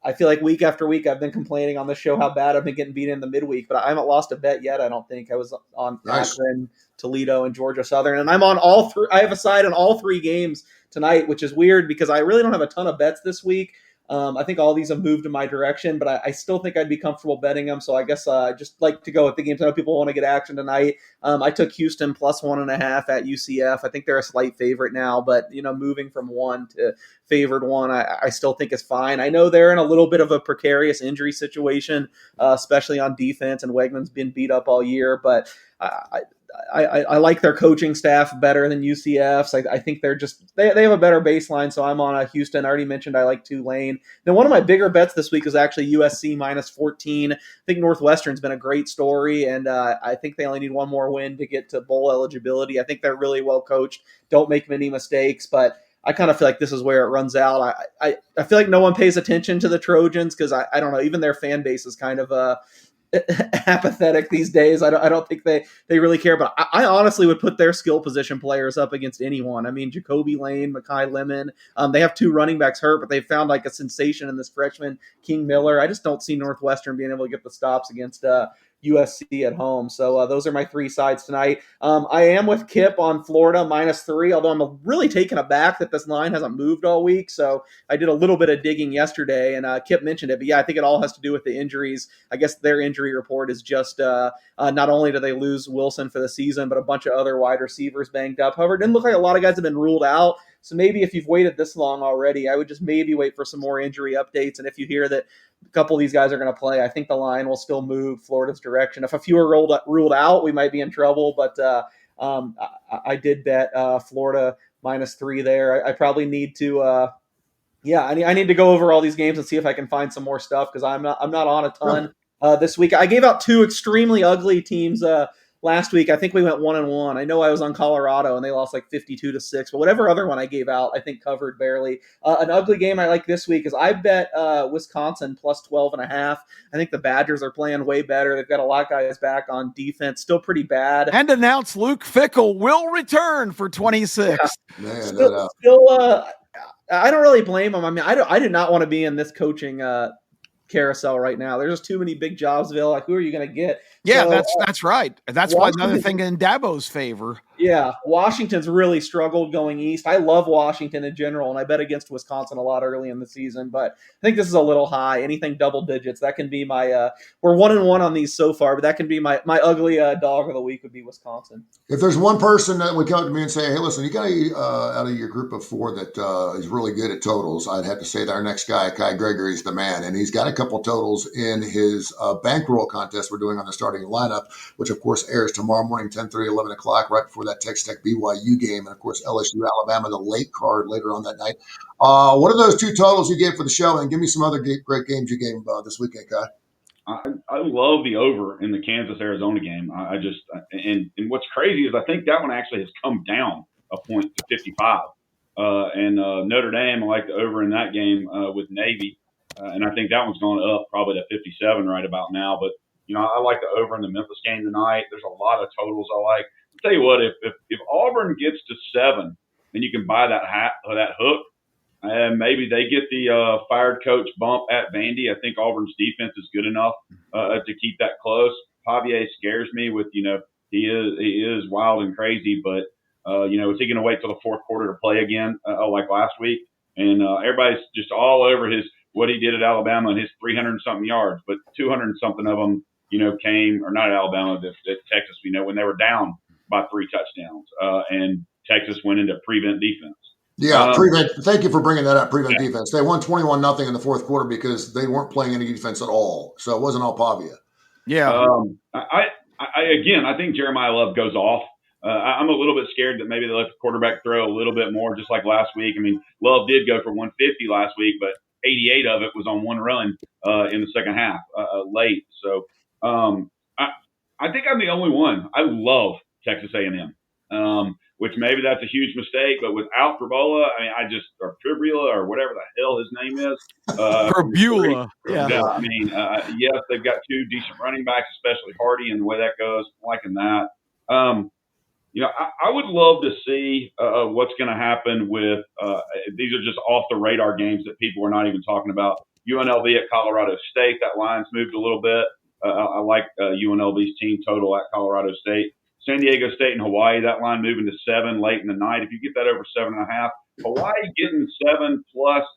I feel like week after week I've been complaining on the show how bad I've been getting beat in the midweek, but I haven't lost a bet yet. I don't think. I was on Akron, Toledo, and Georgia Southern, and I'm on all three. I have a side on all three games tonight, which is weird because I really don't have a ton of bets this week. I think all these have moved in my direction, but I still think I'd be comfortable betting them. So I guess I just like to go with the games. I know people want to get action tonight. I took Houston plus 1.5 at UCF. I think they're a slight favorite now, but moving from 1 to favored 1, I still think is fine. I know they're in a little bit of a precarious injury situation, especially on defense, and Wegman's been beat up all year, but I like their coaching staff better than UCF's. I think they have a better baseline, so I'm on Houston. I already mentioned I like Tulane. Then one of my bigger bets this week is actually USC minus 14. I think Northwestern's been a great story, and I think they only need one more win to get to bowl eligibility. I think they're really well coached. Don't make many mistakes, but I kind of feel like this is where it runs out. I feel like no one pays attention to the Trojans because I don't know, even their fan base is kind of apathetic these days. I don't think they really care, but I honestly would put their skill position players up against anyone. I mean, Jacoby Lane, Mekhi Lemon, they have 2 running backs hurt, but they found like a sensation in this freshman King Miller. I just don't see Northwestern being able to get the stops against USC at home. So those are my 3 sides tonight. I am with Kip on Florida -3, although I'm really taken aback that this line hasn't moved all week. So I did a little bit of digging yesterday, and Kip mentioned it. But yeah, I think it all has to do with the injuries. I guess their injury report is just not only do they lose Wilson for the season, but a bunch of other wide receivers banged up. However, it didn't look like a lot of guys have been ruled out. So maybe if you've waited this long already, I would just maybe wait for some more injury updates. And if you hear that a couple of these guys are going to play, I think the line will still move Florida's direction. If a few are ruled out, we might be in trouble. But I did bet Florida -3 there. I probably need to. I need to go over all these games and see if I can find some more stuff because I'm not on a ton this week. I gave out 2 extremely ugly teams last week. I think we went 1-1. I know I was on Colorado and they lost like 52-6, but whatever other one I gave out, I think covered barely. An ugly game I like this week is I bet Wisconsin +12.5. I think the Badgers are playing way better. They've got a lot of guys back on defense, still pretty bad. And announced Luke Fickell will return for 26. Yeah. Man, still I don't really blame him. I mean, I do not want to be in this coaching carousel right now. There's just too many big jobs, Bill. Like, who are you going to get? Yeah, so, that's right. That's why another thing in Dabo's favor. Yeah, Washington's really struggled going east. I love Washington in general, and I bet against Wisconsin a lot early in the season, but I think this is a little high. Anything double digits, that can be my we're 1-1 on these so far, but that can be my ugly dog of the week would be Wisconsin. If there's one person that would come to me and say, hey, listen, you got out of your group of 4 that is really good at totals, I'd have to say that our next guy, Gregory, is the man, and he's got a couple totals in his bankroll contest we're doing on the starting lineup, which of course airs tomorrow morning, 10:30, 11 o'clock, right before that Texas Tech BYU game, and of course LSU Alabama, the late card later on that night. What are those 2 totals you gave for the show? And give me some other great games you gave this weekend, Kai. I love the over in the Kansas-Arizona game. And what's crazy is I think that one actually has come down a point to 55. And Notre Dame, I like the over in that game with Navy. And I think that one's going up probably to 57 right about now. But, I like the over in the Memphis game tonight. There's a lot of totals I like. I'll tell you what, if Auburn gets to 7, then you can buy that hook. And maybe they get the fired coach bump at Vandy. I think Auburn's defense is good enough to keep that close. Pavia scares me with, he is wild and crazy, but, is he going to wait till the fourth quarter to play again like last week? And everybody's just all over what he did at Alabama and his 300-something yards, but 200-something of them, came, or not at Alabama, at Texas, when they were down by 3 touchdowns. And Texas went into prevent defense. Yeah, prevent. Thank you for bringing that up. Prevent defense. They won 21-0 in the fourth quarter because they weren't playing any defense at all. So it wasn't all Pavia. Yeah. I think Jeremiah Love goes off. I'm a little bit scared that maybe they let the quarterback throw a little bit more, just like last week. I mean, Love did go for 150 last week, but 88 of it was on one run in the second half late. So I think I'm the only one. I love Texas A&M. Which maybe that's a huge mistake, but without Perbola, or Pribula or whatever the hell his name is. Perbula. Yeah. Yes, they've got 2 decent running backs, especially Hardy, and the way that goes. I'm liking that. I would love to see what's going to happen with these are just off the radar games that people are not even talking about. UNLV at Colorado State, that line's moved a little bit. I like UNLV's team total at Colorado State. San Diego State and Hawaii, that line moving to 7 late in the night. If you get that over 7.5, Hawaii getting 7+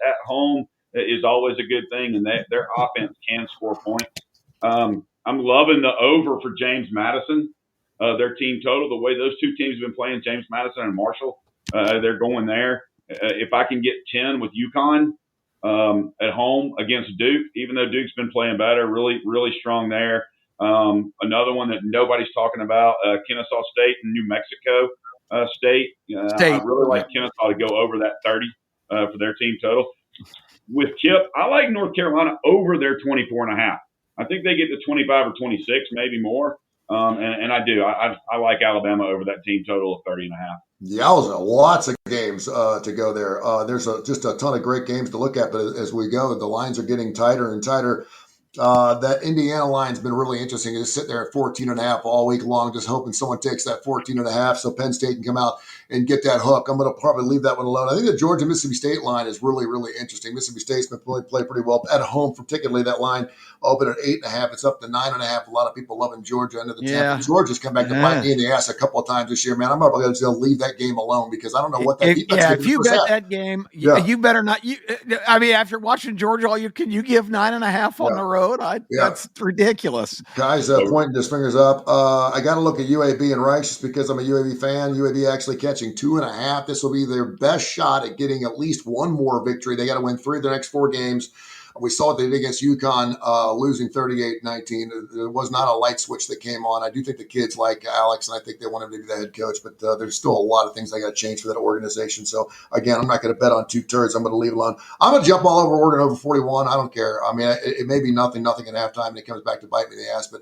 at home is always a good thing, and their offense can score points. I'm loving the over for James Madison, their team total. The way those 2 teams have been playing, James Madison and Marshall, they're going there. If I can get 10 with UConn at home against Duke, even though Duke's been playing better, really, really strong there. Another one that nobody's talking about, Kennesaw State and New Mexico State. I really like Kennesaw to go over that 30 for their team total. With Kip, I like North Carolina over their 24.5. I think they get to 25 or 26, maybe more. And I do. I like Alabama over that team total of 30.5. Yowza, lots of games to go there. There's just a ton of great games to look at, but as we go, the lines are getting tighter and tighter. That Indiana line's been really interesting. Just sitting there at 14.5 all week long, just hoping someone takes that 14.5 so Penn State can come out and get that hook. I'm going to probably leave that one alone. I think the Georgia Mississippi State line is really, really interesting. Mississippi State's been playing pretty well at home, particularly that line open at 8.5. It's up to 9.5. A lot of people loving Georgia under the 10. Georgia's come back to bite me in the ass a couple of times this year, man. I'm probably going to leave that game alone because I don't know what that defense if you bet that game, you better not. I mean, after watching Georgia, you give 9.5 on the road. That's ridiculous. Guys pointing his fingers up. I got to look at UAB and Rice just because I'm a UAB fan. UAB actually catching 2.5. This will be their best shot at getting at least one more victory. They got to win 3 of their next 4 games. We saw what they did against UConn, losing 38-19. There was not a light switch that came on. I do think the kids like Alex, and I think they want him to be the head coach, but there's still a lot of things they got to change for that organization. So, again, I'm not going to bet on 2 turds. I'm going to leave it alone. I'm going to jump all over Oregon over 41. I don't care. I mean, it may be nothing at halftime, and it comes back to bite me in the ass, but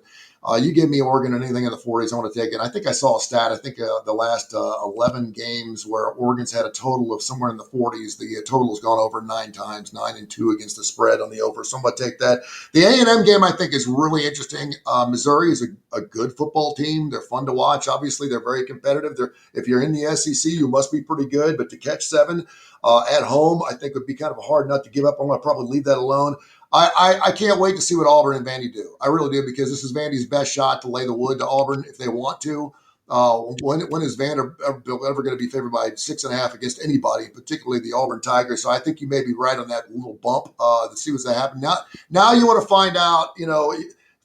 you give me Oregon and anything in the 40s, I want to take it. I think I saw a stat. I think the last 11 games where Oregon's had a total of somewhere in the 40s, the total has gone over 9 times, 9-2 against the spread on the over. So I'm going to take that. The A&M game I think is really interesting. Missouri is a good football team. They're fun to watch. Obviously, they're very competitive. If you're in the SEC, you must be pretty good. But to catch 7 at home, I think would be kind of a hard nut to give up. I'm going to probably leave that alone. I can't wait to see what Auburn and Vandy do. I really do, because this is Vandy's best shot to lay the wood to Auburn if they want to. When is Vanderbilt ever going to be favored by 6.5 against anybody, particularly the Auburn Tigers? So I think you may be right on that little bump to see what's that happen. Now you want to find out,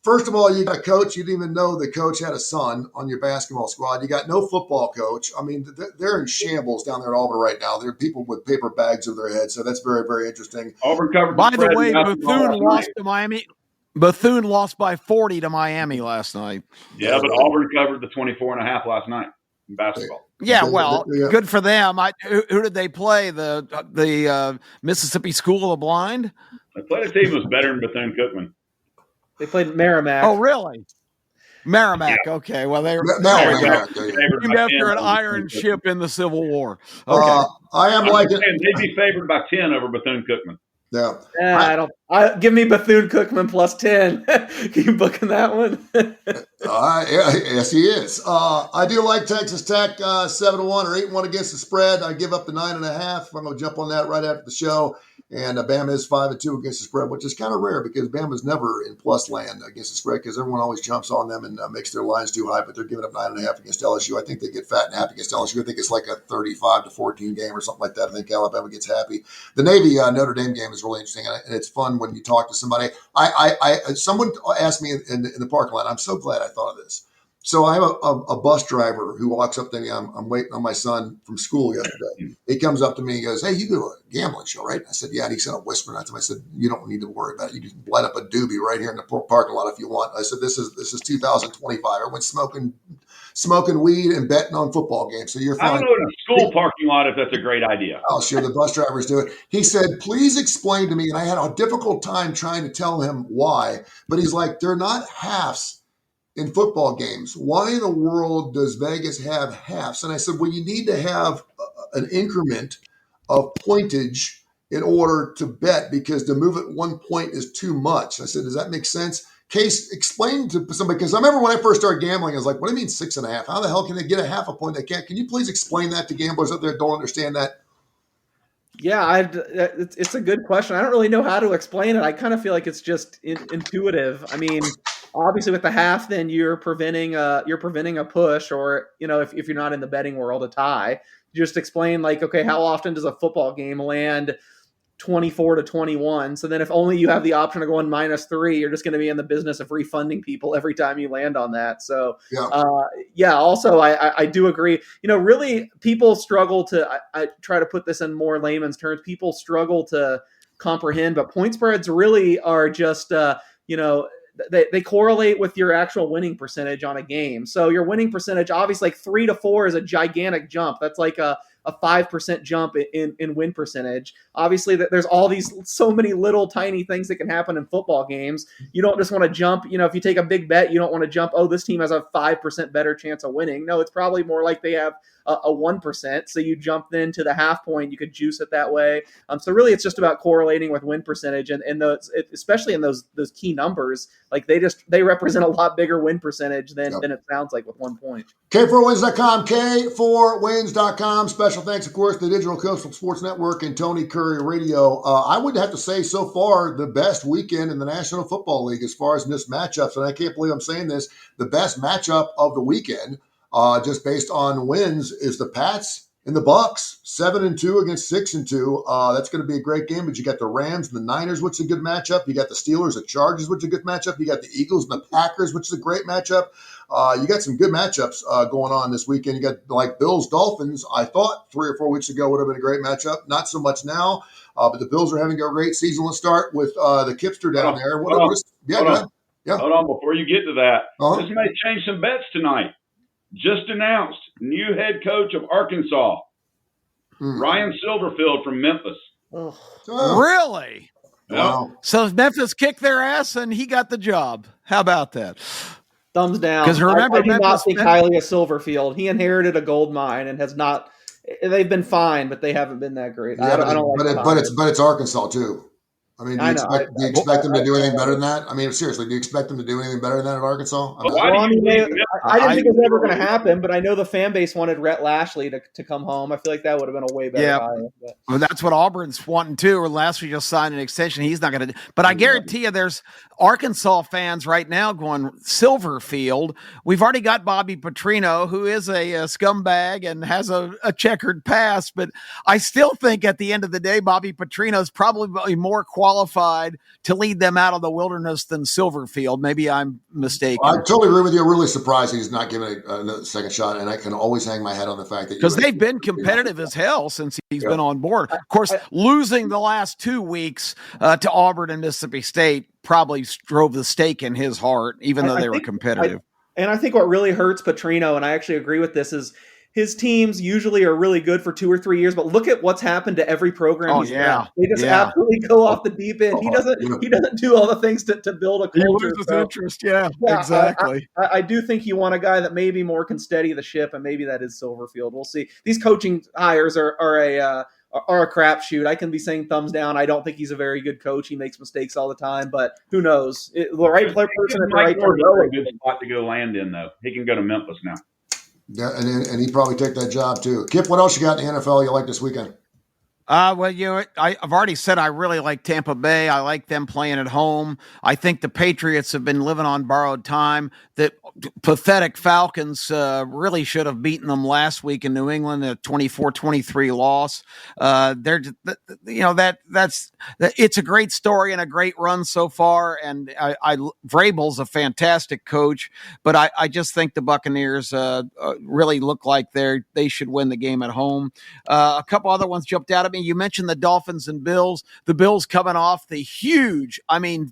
first of all, you got a coach. You didn't even know the coach had a son on your basketball squad. You got no football coach. I mean, they're in shambles down there at Auburn right now. There are people with paper bags over their heads. So that's very, very interesting. Auburn covered. By the way, Bethune lost to Miami. Bethune lost by 40 to Miami last night. Yeah, but Auburn covered the 24.5 last night in basketball. Yeah, well, good for them. Who did they play? The Mississippi School of the Blind? They played a team that was better than Bethune-Cookman. They played Merrimack. Oh, really? Merrimack. Yeah. Okay. Well, they were named after an iron ship in the Civil War. Okay. They'd be favored by 10 over Bethune-Cookman. Yeah. Give me Bethune-Cookman plus 10. Can you booking that one? Yes, he is. I do like Texas Tech 7-1 or 8-1 against the spread. I give up the 9.5. I'm going to jump on that right after the show. And Bama is 5-2 against the spread, which is kind of rare because Bama's never in plus land against the spread because everyone always jumps on them and makes their lines too high. But they're giving up 9.5 against LSU. I think they get fat and happy against LSU. I think it's like a 35-14 game or something like that. I think Alabama gets happy. The Navy Notre Dame game is really interesting, and it's fun when you talk to somebody. Someone asked me in the parking lot. I'm so glad I thought of this. So I have a bus driver who walks up to me. I'm waiting on my son from school yesterday. He comes up to me and goes, "Hey, you do a gambling show, right?" I said, "Yeah." And he said, whispering at him. I said, "You don't need to worry about it. You can light up a doobie right here in the parking lot if you want." I said, "This is 2025. Everyone's smoking weed and betting on football games, so you're fine." I don't know in a school parking lot if that's a great idea. Oh, sure. The bus drivers do it. He said, "Please explain to me." And I had a difficult time trying to tell him why, but he's like, "They're not halves in football games. Why in the world does Vegas have halves?" And I said, "Well, you need to have an increment of pointage in order to bet, because to move it 1 point is too much." I said, "Does that make sense?" Case, explain to somebody, because I remember when I first started gambling, I was like, "What do you mean 6.5? How the hell can they get a half a point? They can't." Can you please explain that to gamblers out there that don't understand that? Yeah, it's a good question. I don't really know how to explain it. I kind of feel like it's just intuitive. I mean, obviously with the half, then you're preventing a push, or if you're not in the betting world, a tie. You just explain like, okay, how often does a football game land 24-21? So then if only you have the option of going -3, you're just going to be in the business of refunding people every time you land on that. So also I do agree. Really people struggle to, I try to put this in more layman's terms. People struggle to comprehend, but point spreads really are just, they correlate with your actual winning percentage on a game. So your winning percentage, obviously, like 3 to 4 is a gigantic jump. That's like a a 5% jump in win percentage. Obviously, there's all these so many little tiny things that can happen in football games. You don't just want to jump. If you take a big bet, you don't want to jump, oh, this team has a 5% better chance of winning. No, it's probably more like they have a 1%. So you jump then to the half point. You could juice it that way. So really, it's just about correlating with win percentage, and especially in those key numbers. Like they represent a lot bigger win percentage than it sounds like with 1 point. K4Wins.com, K4Wins.com. Special thanks, of course, to the Digital Coastal Sports Network and Tony Curry Radio. I would have to say, so far, the best weekend in the National Football League as far as this matchups, and I can't believe I'm saying this, the best matchup of the weekend, just based on wins, is the Pats and the Bucks, 7-2 against 6-2. That's going to be a great game. But you got the Rams and the Niners, which is a good matchup. You got the Steelers and Chargers, which is a good matchup. You got the Eagles and the Packers, which is a great matchup. You got some good matchups going on this weekend. You got like Bills Dolphins. I thought 3 or 4 weeks ago would have been a great matchup. Not so much now. But the Bills are having a great season. Let's start with the Kipster down there. Go ahead. Yeah. Hold on, before you get to that, this may change some bets tonight. Just announced, new head coach of Arkansas, Ryan Silverfield from Memphis. Oh. Really? Wow. So Memphis kicked their ass and he got the job. How about that? Thumbs down. Because remember, I do not think highly of Silverfield. He inherited a gold mine and has not. They've been fine, but they haven't been that great. Yeah, but it's Arkansas too. I mean, do you expect them to do anything better than that? I mean, seriously, do you expect them to do anything better than that at Arkansas? I didn't think it was ever going to happen, but I know the fan base wanted Rhett Lashley to come home. I feel like that would have been a way better hire. Well, that's what Auburn's wanting too. Or Lashley just signed an extension. He's not going to. But I guarantee you, there's Arkansas fans right now going, Silverfield. We've already got Bobby Petrino, who is a scumbag and has a checkered past. But I still think at the end of the day, Bobby Petrino is probably more qualified to lead them out of the wilderness than Silverfield. Maybe I'm mistaken. I totally agree with you. I'm really surprised he's not given a second shot, and I can always hang my head on the fact that because they've been competitive as hell since he's been on board. Of course, losing the last 2 weeks to Auburn and Mississippi State probably drove the stake in his heart, even though they were competitive. And I think what really hurts Petrino, and I actually agree with this, is his teams usually are really good for 2 or 3 years, but look at what's happened to every program he's in. They just absolutely go off the deep end. He doesn't do all the things to build a culture. He loses interest. Yeah, exactly. I do think you want a guy that maybe more can steady the ship, and maybe that is Silverfield. We'll see. These coaching hires are a crapshoot. I can be saying thumbs down. I don't think he's a very good coach. He makes mistakes all the time, but who knows? The right person at the right time. A good spot to go land in, though. He can go to Memphis now. Yeah, and he'd probably take that job too. Kip, what else you got in the NFL you like this weekend? Well, I've already said I really like Tampa Bay. I like them playing at home. I think the Patriots have been living on borrowed time. The pathetic Falcons really should have beaten them last week in New England, a 24-23 loss. It's a great story and a great run so far. And Vrabel's a fantastic coach, but I just think the Buccaneers really look like they should win the game at home. A couple other ones jumped out at me. You mentioned the Dolphins and Bills. The Bills coming off the huge,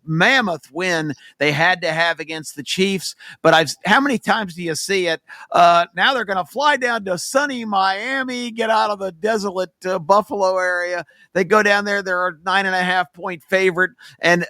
mammoth win they had to have against the Chiefs. But how many times do you see it? Now they're going to fly down to sunny Miami, get out of the desolate Buffalo area. They go down there. They're a 9.5-point favorite. And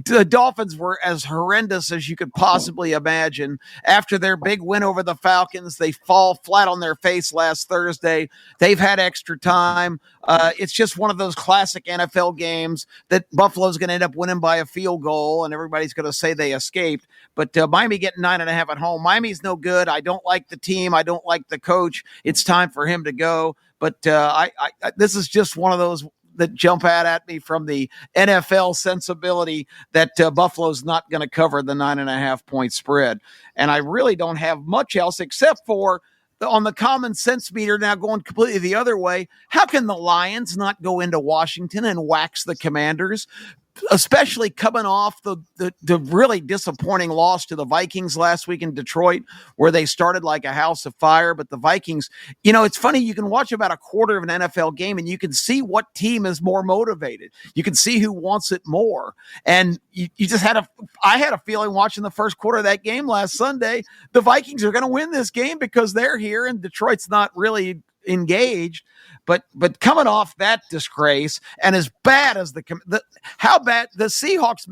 the Dolphins were as horrendous as you could possibly imagine. After their big win over the Falcons, they fall flat on their face last Thursday. They've had extra time. It's just one of those classic NFL games that Buffalo's going to end up winning by a field goal, and everybody's going to say they escaped. But Miami getting 9.5 at home. Miami's no good. I don't like the team. I don't like the coach. It's time for him to go. But this is just one of those that jump out at me from the NFL sensibility that Buffalo's not going to cover the 9.5-point spread. And I really don't have much else except for on the common sense meter now going completely the other way. How can the Lions not go into Washington and wax the Commanders? Especially coming off the really disappointing loss to the Vikings last week in Detroit, where they started like a house of fire. But the Vikings, it's funny. You can watch about a quarter of an NFL game and you can see what team is more motivated. You can see who wants it more. And you just I had a feeling watching the first quarter of that game last Sunday, the Vikings are going to win this game because they're here and Detroit's not really engaged. But coming off that disgrace, and as bad as how bad the Seahawks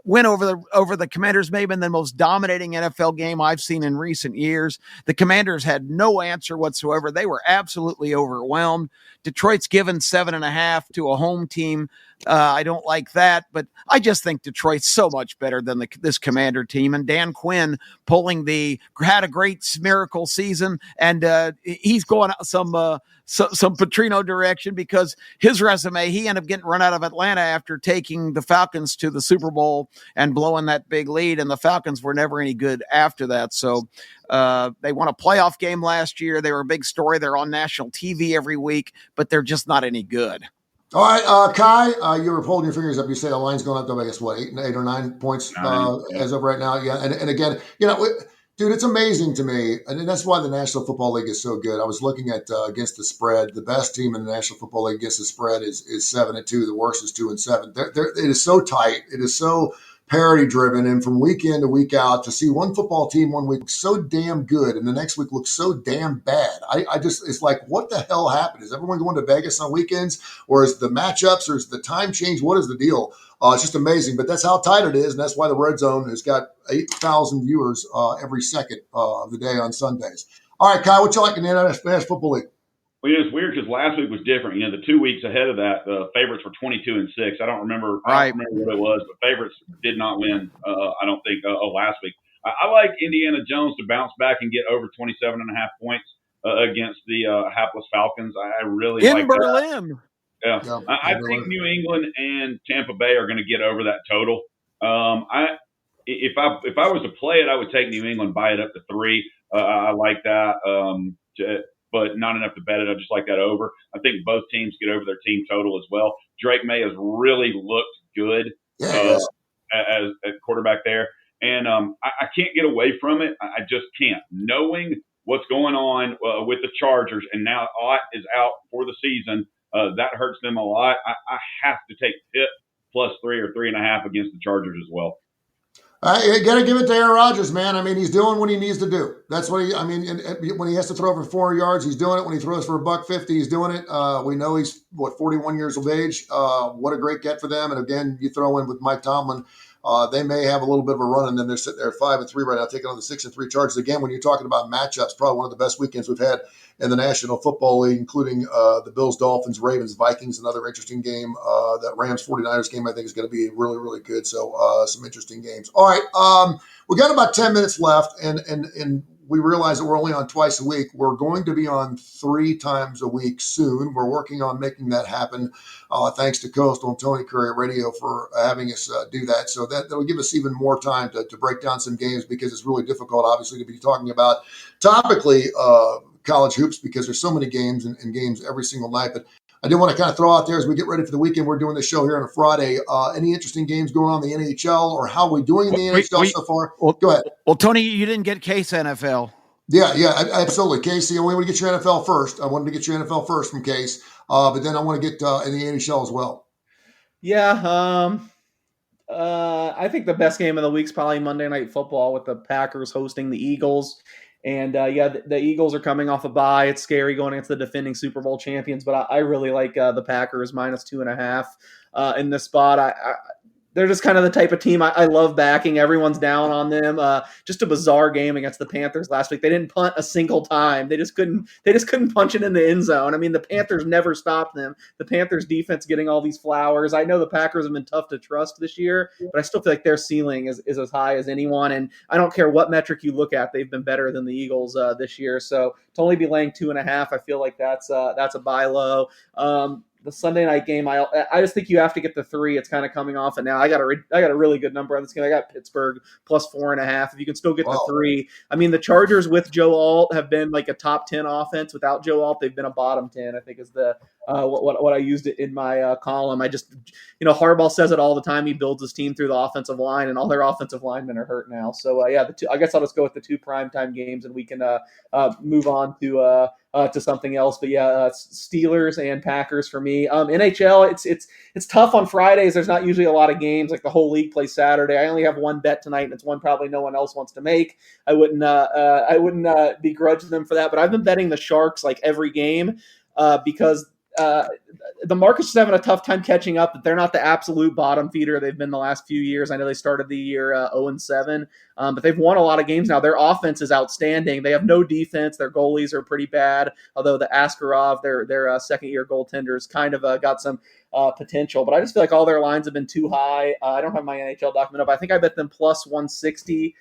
win over the Commanders may have been the most dominating NFL game I've seen in recent years. The Commanders had no answer whatsoever. They were absolutely overwhelmed. Detroit's given 7.5 to a home team. I don't like that, but I just think Detroit's so much better than this Commander team. And Dan Quinn had a great miracle season, and he's going some Petrino direction, because his resume, he ended up getting run out of Atlanta after taking the Falcons to the Super Bowl and blowing that big lead, and the Falcons were never any good after that. So they won a playoff game last year. They were a big story. They're on national TV every week, but they're just not any good. All right, Kai, you were holding your fingers up. You say the line's going up to, I guess, what, 8 or 9 points as of right now? Yeah, and again, dude, it's amazing to me, and that's why the National Football League is so good. I was looking at against the spread. The best team in the National Football League against the spread is 7-2. The worst is 2-7. It is so tight. It is so parity driven, and from week in to week out, to see one football team one week so damn good and the next week looks so damn bad. I just, it's like, what the hell happened? Is everyone going to Vegas on weekends, or is the matchups, or is the time change? What is the deal? It's just amazing, but that's how tight it is, and that's why the Red Zone has got 8,000 viewers every second of the day on Sundays. All right, Kyle, what you like in the National Football League? Well, it's weird because last week was different. The 2 weeks ahead of that, the favorites were 22-6. I don't remember what it was, but favorites did not win. I don't think last week. I like Indiana Jones to bounce back and get over 27.5 points against the hapless Falcons. I really like Berlin. That. Yeah, I think New England and Tampa Bay are going to get over that total. If I was to play it, I would take New England, buy it up to 3. I like that. But not enough to bet it. I just like that over. I think both teams get over their team total as well. Drake May has really looked good as quarterback there. And I can't get away from it. I just can't. Knowing what's going on with the Chargers, and now Ott is out for the season, that hurts them a lot. I have to take Pitt +3 or 3.5 against the Chargers as well. You got to give it to Aaron Rodgers, man. I mean, he's doing what he needs to do. That's what when he has to throw for 400 yards, he's doing it. When he throws for $150, he's doing it. We know he's 41 years of age. What a great get for them. And again, you throw in with Mike Tomlin, they may have a little bit of a run, and then they're sitting there at 5-3 right now, taking on the 6-3 Chargers. Again, when you're talking about matchups, probably one of the best weekends we've had in the National Football League, including the Bills, Dolphins, Ravens, Vikings, another interesting game. That Rams 49ers game, I think, is going to be really, really good. So some interesting games. All right, we got about 10 minutes left, and we realize that we're only on twice a week. We're going to be on 3 times a week soon. We're working on making that happen. Thanks to Coastal and Tony Curre Radio for having us do that. So that'll give us even more time to break down some games, because it's really difficult, obviously, to be talking about topically college hoops, because there's so many games and games every single night. But I did want to kind of throw out there, as we get ready for the weekend, we're doing this show here on a Friday. Any interesting games going on in the NHL, or how are we doing in the NHL so far? Go ahead. Well, Tony, you didn't get Case NFL. Yeah, absolutely. Casey, I want to get your NFL first. I wanted to get your NFL first from Case, but then I want to get in the NHL as well. Yeah, I think the best game of the week is probably Monday Night Football, with the Packers hosting the Eagles. And the Eagles are coming off a bye. It's scary going against the defending Super Bowl champions, but I really like the Packers -2.5 in this spot. They're just kind of the type of team I love backing. Everyone's down on them. Just a bizarre game against the Panthers last week. They didn't punt a single time. They just couldn't punch it in the end zone. I mean, the Panthers never stopped them. The Panthers defense getting all these flowers. I know the Packers have been tough to trust this year, but I still feel like their ceiling is as high as anyone. And I don't care what metric you look at, they've been better than the Eagles this year. So to only be laying 2.5, I feel like that's a buy low. The Sunday night game, I just think you have to get the 3. It's kind of coming off, and now I got a really good number on this game. I got Pittsburgh +4.5. If you can still get the 3, I mean, the Chargers with Joe Alt have been like a top 10 offense. Without Joe Alt, they've been a bottom 10. I think is the what I used it in my column. I just, Harbaugh says it all the time. He builds his team through the offensive line, and all their offensive linemen are hurt now. So I guess I'll just go with the 2 primetime games, and we can move on to to something else. But yeah, Steelers and Packers for me. NHL, it's tough on Fridays. There's not usually a lot of games. Like the whole league plays Saturday. I only have one bet tonight, and it's one probably no one else wants to make. I wouldn't begrudge them for that. But I've been betting the Sharks like every game because the market's just having a tough time catching up. That they're not the absolute bottom feeder they've been the last few years. I know they started the year 0-7, but they've won a lot of games now. Their offense is outstanding. They have no defense. Their goalies are pretty bad, although the Askarov, their second-year goaltender's kind of got some potential. But I just feel like all their lines have been too high. I don't have my NHL document up. I think I bet them plus 160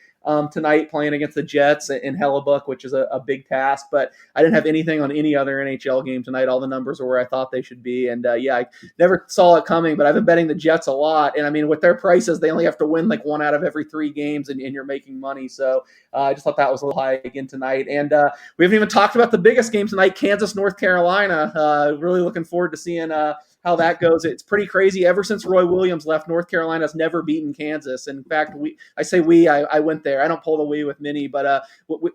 tonight playing against the Jets in Hellebuck, which is a big task. But I didn't have anything on any other NHL game tonight. All the numbers were where I thought they should be. And I never saw it coming, but I've been betting the Jets a lot. And I mean, with their prices, they only have to win like 1 out of every 3 games and you're making money. So I just thought that was a little high again tonight. And we haven't even talked about the biggest game tonight, Kansas, North Carolina. Really looking forward to seeing how that goes. It's pretty crazy. Ever since Roy Williams left, North Carolina's never beaten Kansas. In fact, I went there. I don't pull the we with many, but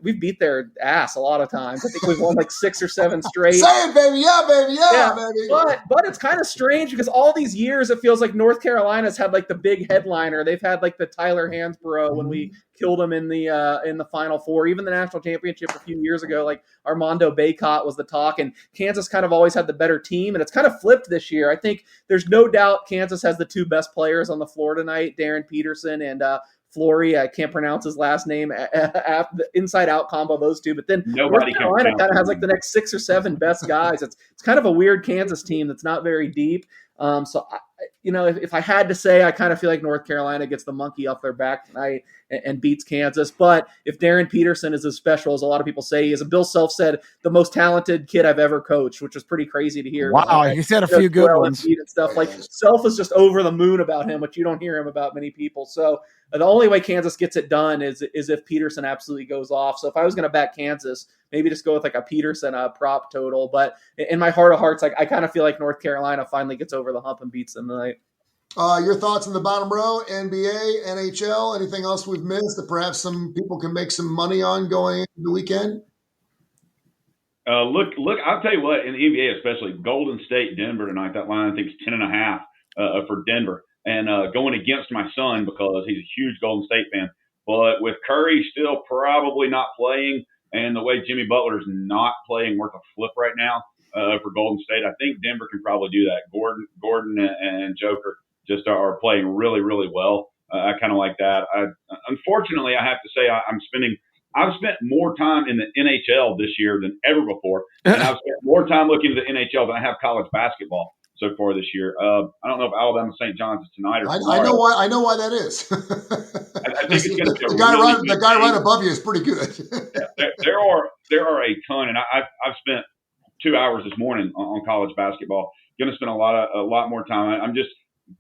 we've beat their ass a lot of times. I think we've won like 6 or 7 straight. Say it, baby. Yeah, baby. Yeah, baby. But it's kind of strange because all these years it feels like North Carolina's had like the big headliner. They've had like the Tyler Hansbrough when we killed him in the Final Four, even the national championship a few years ago. Like Armando Bacot was the talk, and Kansas kind of always had the better team, and it's kind of flipped this year. I think there's no doubt Kansas has the 2 best players on the floor tonight, Darren Peterson and Flory. I can't pronounce his last name. The inside-out combo, those 2. But then North Carolina kind of has like the next 6 or 7 best guys. It's kind of a weird Kansas team that's not very deep. If I had to say, I kind of feel like North Carolina gets the monkey off their back tonight and beats Kansas. But if Darren Peterson is as special as a lot of people say he is, Bill Self said the most talented kid I've ever coached, which is pretty crazy to hear. Wow, he said a few good ones. And stuff. Like Self is just over the moon about him, which you don't hear him about many people. So the only way Kansas gets it done is if Peterson absolutely goes off. So if I was going to bet Kansas, maybe just go with like a Peterson prop total. But in my heart of hearts, I kind of feel like North Carolina finally gets over the hump and beats them tonight. Your thoughts on the bottom row, NBA, NHL, anything else we've missed that perhaps some people can make some money on going into the weekend? Look, I'll tell you what, in the NBA especially, Golden State, Denver tonight, that line I think is 10.5 for Denver. And going against my son because he's a huge Golden State fan. But with Curry still probably not playing and the way Jimmy Butler's not playing worth a flip right now for Golden State, I think Denver can probably do that. Gordon and Joker just are playing really, really well. I kind of like that. Unfortunately, I have to say I've spent more time in the NHL this year than ever before. And I've spent more time looking at the NHL than I have college basketball so far this year. I don't know if Alabama St. John's is tonight or tomorrow. I know why that is. I think it's going to be the guy right above you is pretty good. There are a ton, and I've spent 2 hours this morning on college basketball. Going to spend a lot more time. I'm just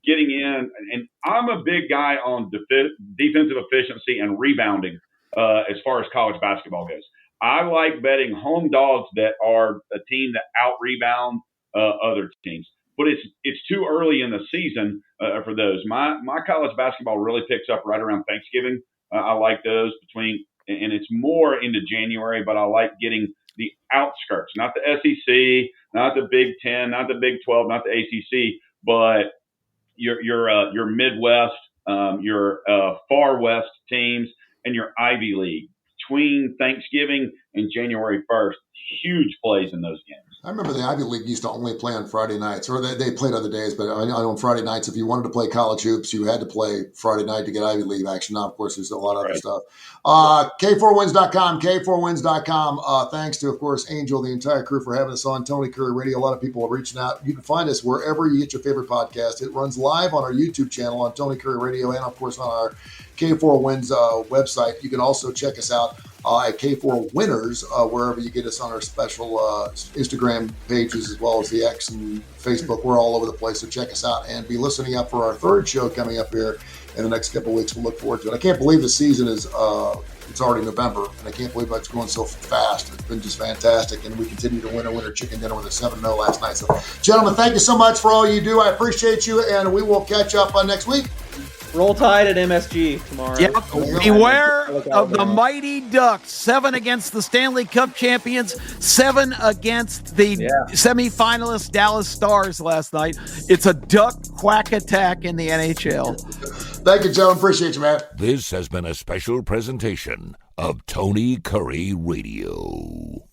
getting in, and I'm a big guy on defensive efficiency and rebounding as far as college basketball goes. I like betting home dogs that are a team that out-rebound other teams. But it's too early in the season for those. My college basketball really picks up right around Thanksgiving. I like those and it's more into January, but I like getting the outskirts, not the SEC, not the Big 10, not the Big 12, not the ACC, but your Midwest, your Far West teams, and your Ivy League between Thanksgiving and January 1st. Huge plays in those games. I remember the Ivy League used to only play on Friday nights, or they played other days, but I know on Friday nights, if you wanted to play college hoops, you had to play Friday night to get Ivy League action. Now, of course, there's a lot of other stuff. K4Wins.com, K4Wins.com. Thanks to, of course, Angel, the entire crew for having us on Tony Kurre Radio. A lot of people are reaching out. You can find us wherever you get your favorite podcast. It runs live on our YouTube channel on Tony Kurre Radio and, of course, on our K4Wins website. You can also check us out at K4Winners, wherever you get us on our special Instagram pages, as well as the X and Facebook. We're all over the place, so check us out and be listening up for our 3rd show coming up here in the next couple of weeks. We'll look forward to it. I can't believe the season is it's already November, and I can't believe it's going so fast. It's been just fantastic, and we continue to win a winner chicken dinner with a 7-0 last night. So, gentlemen, thank you so much for all you do. I appreciate you, and we will catch up on next week. Roll Tide at MSG tomorrow. Yep. Beware of the Mighty Ducks. 7 against the Stanley Cup champions, 7 against the semifinalist Dallas Stars last night. It's a duck quack attack in the NHL. Thank you, gentlemen. Appreciate you, man. This has been a special presentation of Tony Curry Radio.